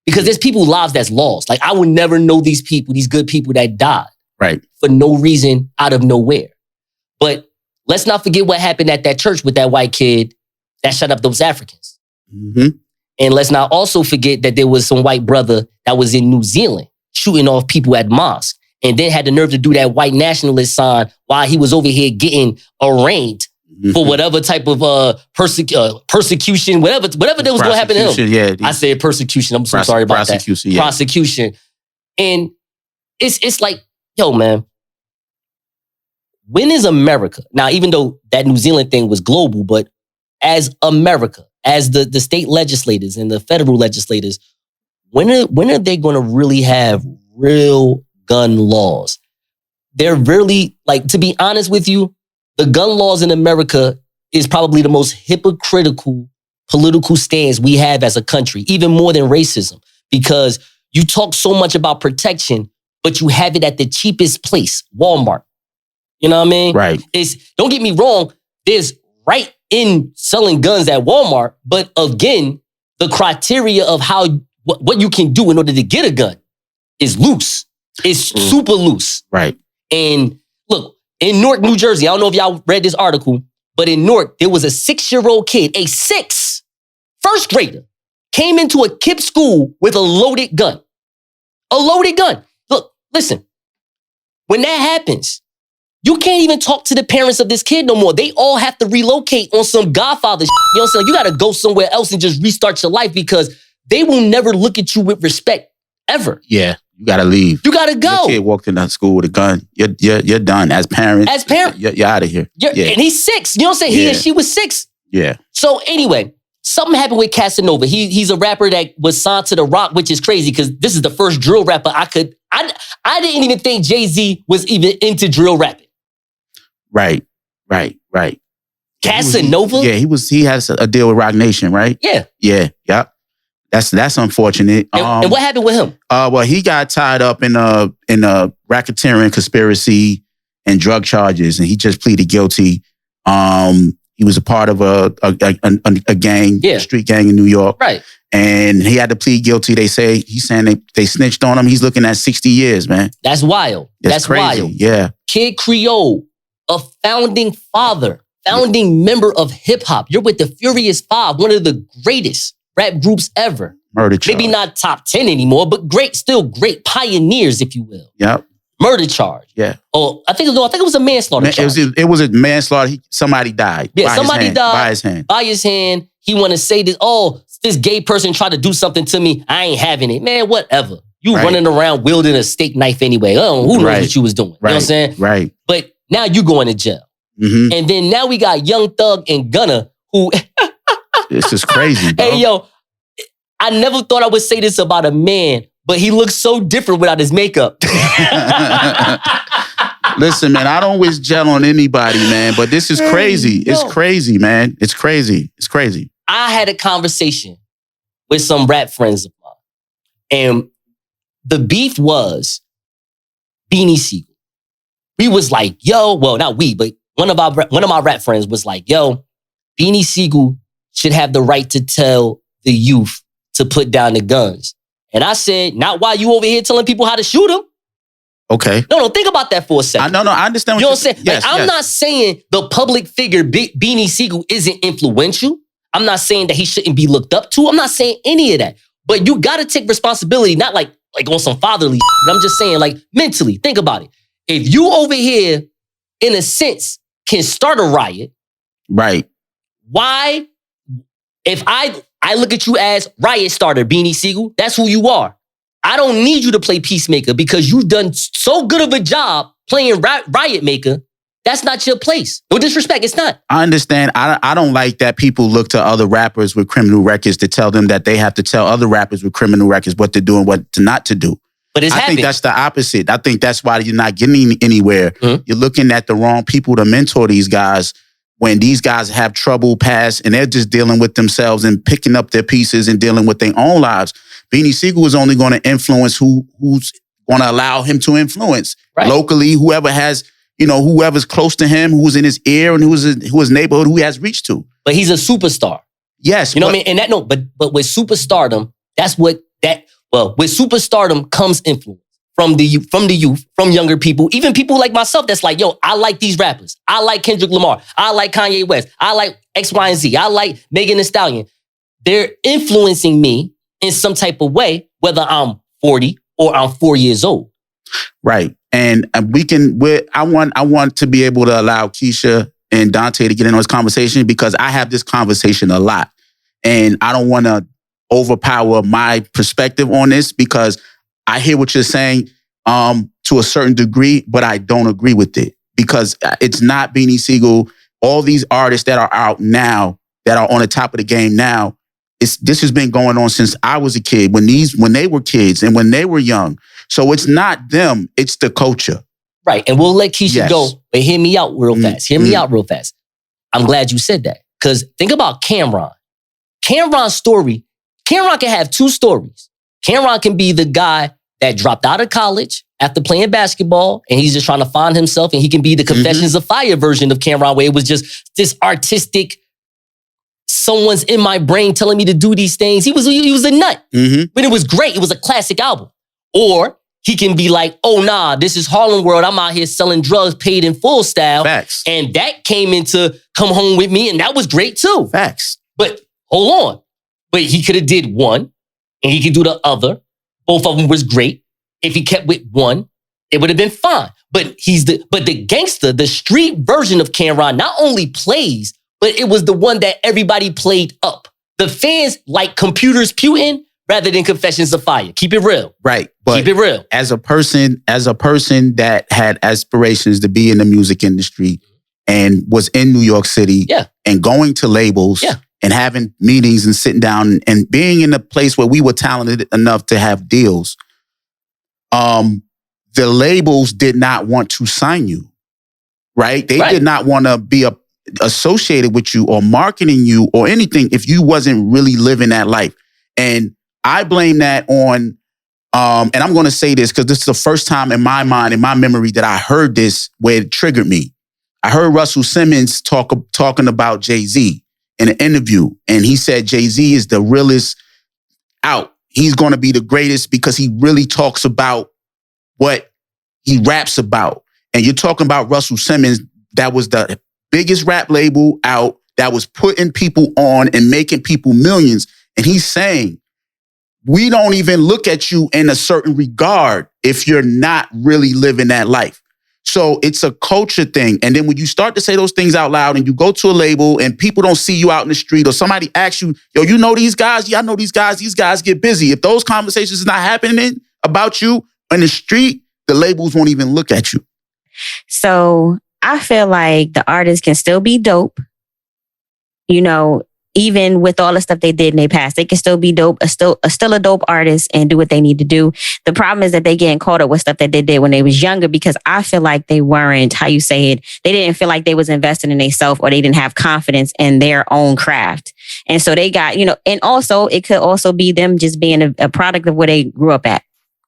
because there's people's lives that's lost. Like I would never know these people, these good people that died. Right. For no reason out of nowhere. But let's not forget what happened at that church with that white kid that shut up those Africans. Mm-hmm. And let's not also forget that there was some white brother that was in New Zealand shooting off people at mosque and then had the nerve to do that white nationalist sign while he was over here getting arraigned for whatever type of persecution, whatever that was going to happen to him. Yeah, I said persecution. I'm so sorry about that. Yeah. Prosecution. And it's like, yo, man, when is America? Now, even though that New Zealand thing was global, but as America, as the state legislators and the federal legislators, when are they going to really have real gun laws? They're really, like, to be honest with you, the gun laws in America is probably the most hypocritical political stance we have as a country, even more than racism, because you talk so much about protection, but you have it at the cheapest place, Walmart. You know what I mean? Right. Don't get me wrong, there's right in selling guns at Walmart, but again, the criteria of what you can do in order to get a gun is loose. It's super loose. Right. And look, in Newark, New Jersey, I don't know if y'all read this article, but in Newark, there was a 6-year-old kid, first grader, came into a KIPP school with a loaded gun. A loaded gun. Look, listen, when that happens, you can't even talk to the parents of this kid no more. They all have to relocate on some Godfather shit. You know what I'm saying? You got to go somewhere else and just restart your life because they will never look at you with respect ever. Yeah, you got to leave. You got to go. Your kid walked into school with a gun. You're done as parents. As parents. You're out of here. Yeah. And he's 6. You know what I'm saying? He and she was 6. Yeah. So anyway, something happened with Casanova. He's a rapper that was signed to The Rock, which is crazy because this is the first drill rapper I didn't even think Jay-Z was even into drill rapping. Right. Casanova? He has a deal with Rock Nation, right? Yeah. Yep. That's unfortunate. And what happened with him? Well, he got tied up in a racketeering conspiracy and drug charges, and he just pleaded guilty. He was a part of a gang, a street gang in New York. Right. And he had to plead guilty. He's saying they snitched on him. He's looking at 60 years, man. That's wild. That's crazy. wild. Yeah. Kid Credo, a founding member of hip hop. You're with the Furious 5, one of the greatest rap groups ever. Murder charge. Maybe not top 10 anymore, but still great pioneers, if you will. Yep. Murder charge. Yeah. Oh, I think it was a manslaughter charge. It was a manslaughter. Somebody died. Yeah, somebody died by his hand. He want to say this. Oh, this gay person tried to do something to me. I ain't having it, man. Whatever. You running around wielding a steak knife anyway. Oh, who knows what you was doing? You know what I'm saying? Right. But now you going to jail. Mm-hmm. And then now we got young Thug and Gunna who. This is crazy, bro. Hey, yo, I never thought I would say this about a man, but he looks so different without his makeup. Listen, man, I don't wish gel on anybody, man, but this is crazy. It's crazy, man. It's crazy. I had a conversation with some rap friends of mine, and the beef was Beanie Siegel. We was like, yo, well, not we, but one of my rap friends was like, yo, Beanie Siegel should have the right to tell the youth to put down the guns. And I said, not while you over here telling people how to shoot them. Okay. No, think about that for a second. No, I understand what you know what I'm saying? Yes, I'm not saying the public figure Beanie Siegel isn't influential. I'm not saying that he shouldn't be looked up to. I'm not saying any of that. But you got to take responsibility, not like on some fatherly shit, but I'm just saying, like, mentally, think about it. If you over here, in a sense, can start a riot, right? Why? If I look at you as riot starter, Beanie Siegel, that's who you are. I don't need you to play peacemaker because you've done so good of a job playing riot maker. That's not your place. No disrespect, it's not. I understand. I don't like that people look to other rappers with criminal records to tell them that they have to tell other rappers with criminal records what to do and what to not to do. But it's I happened. think that's the opposite. I think that's why you're not getting anywhere. Mm-hmm. You're looking at the wrong people to mentor these guys when these guys have trouble past and they're just dealing with themselves and picking up their pieces and dealing with their own lives. Beanie Siegel is only going to influence who's going to allow him to influence. Right. Locally, whoever has, whoever's close to him, who's in his ear and who's his neighborhood, who he has reached to. But he's a superstar. Yes. You know what I mean? And but with superstardom, with superstardom comes influence from the youth, from younger people, even people like myself that's like, yo, I like these rappers. I like Kendrick Lamar. I like Kanye West. I like X, Y, and Z. I like Megan Thee Stallion. They're influencing me in some type of way, whether I'm 40 or I'm 4 years old. Right. And I want to be able to allow Keisha and Donte to get into this conversation because I have this conversation a lot. And I don't want to overpower my perspective on this because I hear what you're saying to a certain degree, but I don't agree with it because it's not Beanie Siegel. All these artists that are out now, that are on the top of the game now, this has been going on since I was a kid, when they were kids and when they were young. So it's not them, it's the culture. Right. And we'll let Keisha go, but hear me out real fast. Hear me out real fast. I'm glad you said that because think about Cameron. Cameron's story, Cameron can have two stories. Cameron can be the guy that dropped out of college after playing basketball and he's just trying to find himself, and he can be the Confessions of Fire version of Cameron, where it was just this artistic, someone's in my brain telling me to do these things. He was a nut, but it was great. It was a classic album. Or he can be like, oh nah, this is Harlem World. I'm out here selling drugs, paid in full style. Facts. And that came into Come Home With Me, and that was great too. Facts. But hold on. But he could have did one and he could do the other. Both of them was great. If he kept with one, it would have been fine. But the gangster, the street version of Cameron not only plays, but it was the one that everybody played up. The fans like Computers Putin rather than Confessions of Fire. Keep it real. Right. But keep it real. As a person that had aspirations to be in the music industry and was in New York City and going to labels and having meetings and sitting down and being in a place where we were talented enough to have deals, the labels did not want to sign you, right? They did not want to be associated with you or marketing you or anything if you wasn't really living that life. And I blame that on, and I'm going to say this because this is the first time in my mind, in my memory, that I heard this where it triggered me. I heard Russell Simmons talking about Jay-Z in an interview, and he said Jay-Z is the realest out. He's going to be the greatest because he really talks about what he raps about. And you're talking about Russell Simmons, that was the biggest rap label out, that was putting people on and making people millions. And he's saying, we don't even look at you in a certain regard if you're not really living that life. So it's a culture thing. And then when you start to say those things out loud and you go to a label and people don't see you out in the street, or somebody asks you, yo, you know these guys? Yeah, I know these guys get busy. If those conversations is not happening about you in the street, the labels won't even look at you. So I feel like the artists can still be dope. You know, even with all the stuff they did in their past, they can still be dope, still a dope artist and do what they need to do. The problem is that they getting caught up with stuff that they did when they was younger, because I feel like they weren't, how you say it, they didn't feel like they was investing in themselves, or they didn't have confidence in their own craft. And so they got, you know, and also it could also be them just being a product of where they grew up at.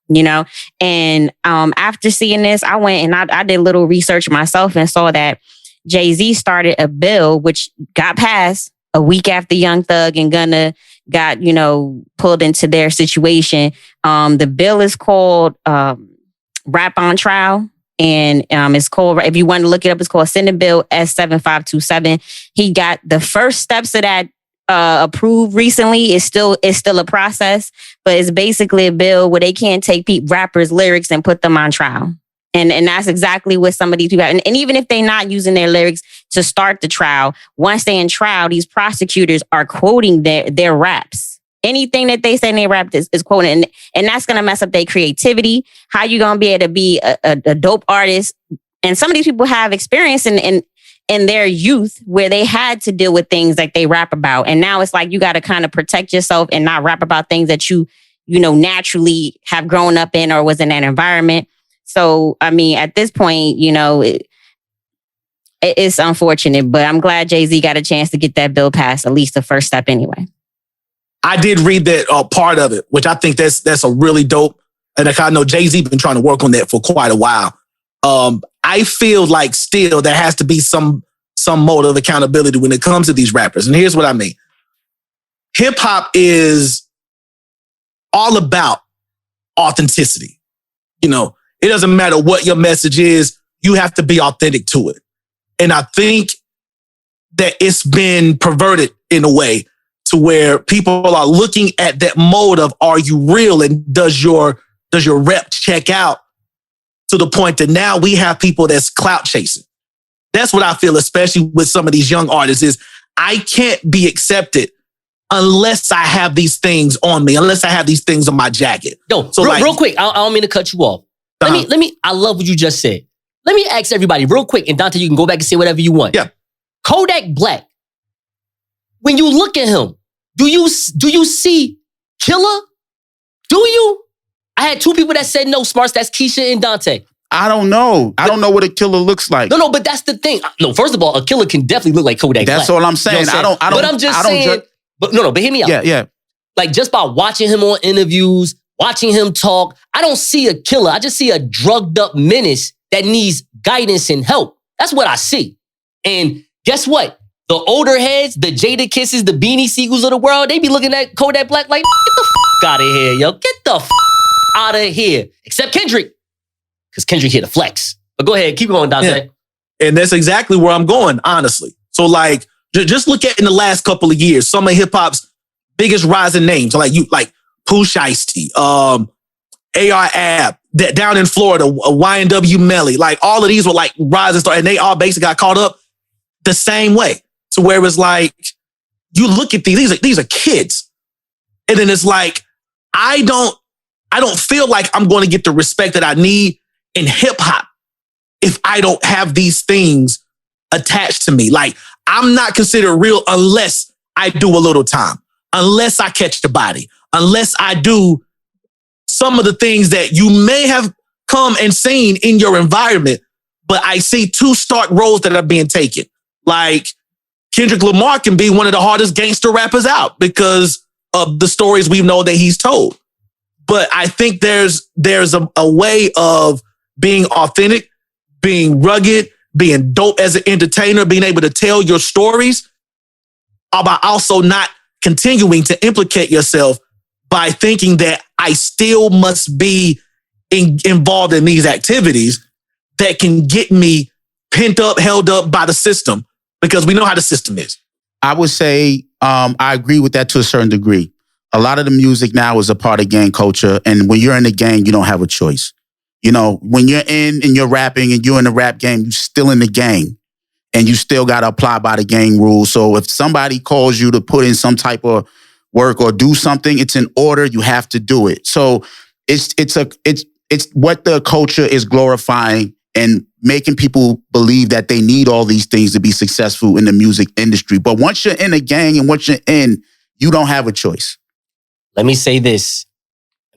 You know, and after seeing this, I went and I did a little research myself and saw that Jay-Z started a bill which got passed a week after Young Thug and Gunna got, you know, pulled into their situation. The bill is called Rap on Trial. And it's called, if you want to look it up, it's called Senate Bill S7527. He got the first steps of that approved recently. It's still a process, but it's basically a bill where they can't take rappers' lyrics and put them on trial. And that's exactly what some of these people have. And even if they're not using their lyrics to start the trial, once they're in trial, these prosecutors are quoting their raps. Anything that they say in their rap is quoting. And that's going to mess up their creativity. How you going to be able to be a dope artist? And some of these people have experience in their youth where they had to deal with things like they rap about. And now it's like you got to kind of protect yourself and not rap about things that you naturally have grown up in or was in that environment. So, I mean, at this point, it's unfortunate, but I'm glad Jay-Z got a chance to get that bill passed, at least the first step anyway. I did read that part of it, which I think that's a really dope. And I know Jay-Z been trying to work on that for quite a while. I feel like still there has to be some mode of accountability when it comes to these rappers. And here's what I mean. Hip hop is all about authenticity. It doesn't matter what your message is. You have to be authentic to it. And I think that it's been perverted in a way to where people are looking at that mode of, are you real? And does your rep check out, to the point that now we have people that's clout chasing. That's what I feel, especially with some of these young artists, is I can't be accepted unless I have these things on me, unless I have these things on my jacket. Yo, so real quick, I don't mean to cut you off. Let me, I love what you just said. Let me ask everybody real quick, and Donte, you can go back and say whatever you want. Yeah. Kodak Black, when you look at him, do you see killer? Do you? I had two people that said no, Smartz, that's Kea and Donte. I don't know. I don't know what a killer looks like. No, but that's the thing. No, first of all, a killer can definitely look like Kodak Black. That's all I'm saying. I don't. But I'm just saying. But hear me out. Yeah. Like, just by watching him on interviews, watching him talk, I don't see a killer. I just see a drugged up menace that needs guidance and help. That's what I see. And guess what? The older heads, the Jada Kisses, the Beanie Siegels of the world, they be looking at Kodak Black like, get the out of here, yo. Get the out of here. Except Kendrick. Because Kendrick here to flex. But go ahead, keep going, Donte. Yeah. And that's exactly where I'm going, honestly. So like, just look at in the last couple of years, some of hip hop's biggest rising names, like Pooh Shiesty, AR Ab, down in Florida, YNW Melly, like all of these were like rising stars, and they all basically got caught up the same way. To where it's like, you look at these are kids, and then it's like, I don't feel like I'm going to get the respect that I need in hip hop if I don't have these things attached to me. Like, I'm not considered real unless I do a little time, unless I catch the body, unless I do some of the things that you may have come and seen in your environment, but I see two stark roles that are being taken. Like, Kendrick Lamar can be one of the hardest gangster rappers out because of the stories we know that he's told. But I think there's a way of being authentic, being rugged, being dope as an entertainer, being able to tell your stories, about also not continuing to implicate yourself by thinking that I still must be involved in these activities that can get me pent up, held up by the system, because we know how the system is. I would say I agree with that to a certain degree. A lot of the music now is a part of gang culture, and when you're in the gang, you don't have a choice. When you're in and you're rapping and you're in the rap game, you're still in the gang, and you still got to apply by the gang rules. So if somebody calls you to put in some type of work or do something, it's in order. You have to do it. So it's what the culture is glorifying and making people believe that they need all these things to be successful in the music industry. But once you're in a gang and once you're in, you don't have a choice. Let me say this.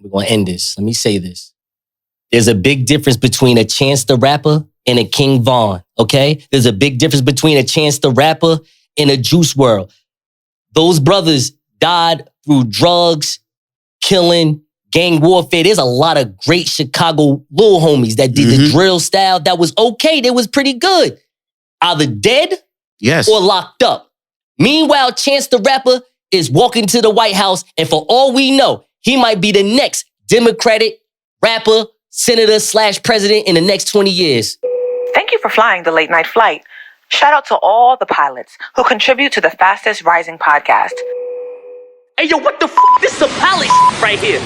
We're going to end this. Let me say this. There's a big difference between a Chance the Rapper and a King Von, okay? There's a big difference between a Chance the Rapper and a Juice WRLD. Those brothers died through drugs, killing, gang warfare. There's a lot of great Chicago little homies that did the drill style that was okay. They was pretty good. Either dead or locked up. Meanwhile, Chance the Rapper is walking to the White House, and for all we know, he might be the next Democratic rapper, senator / president in the next 20 years. Thank you for flying the late night flight. Shout out to all the pilots who contribute to the fastest rising podcast. Hey, yo, what the f***? This is some pally right here.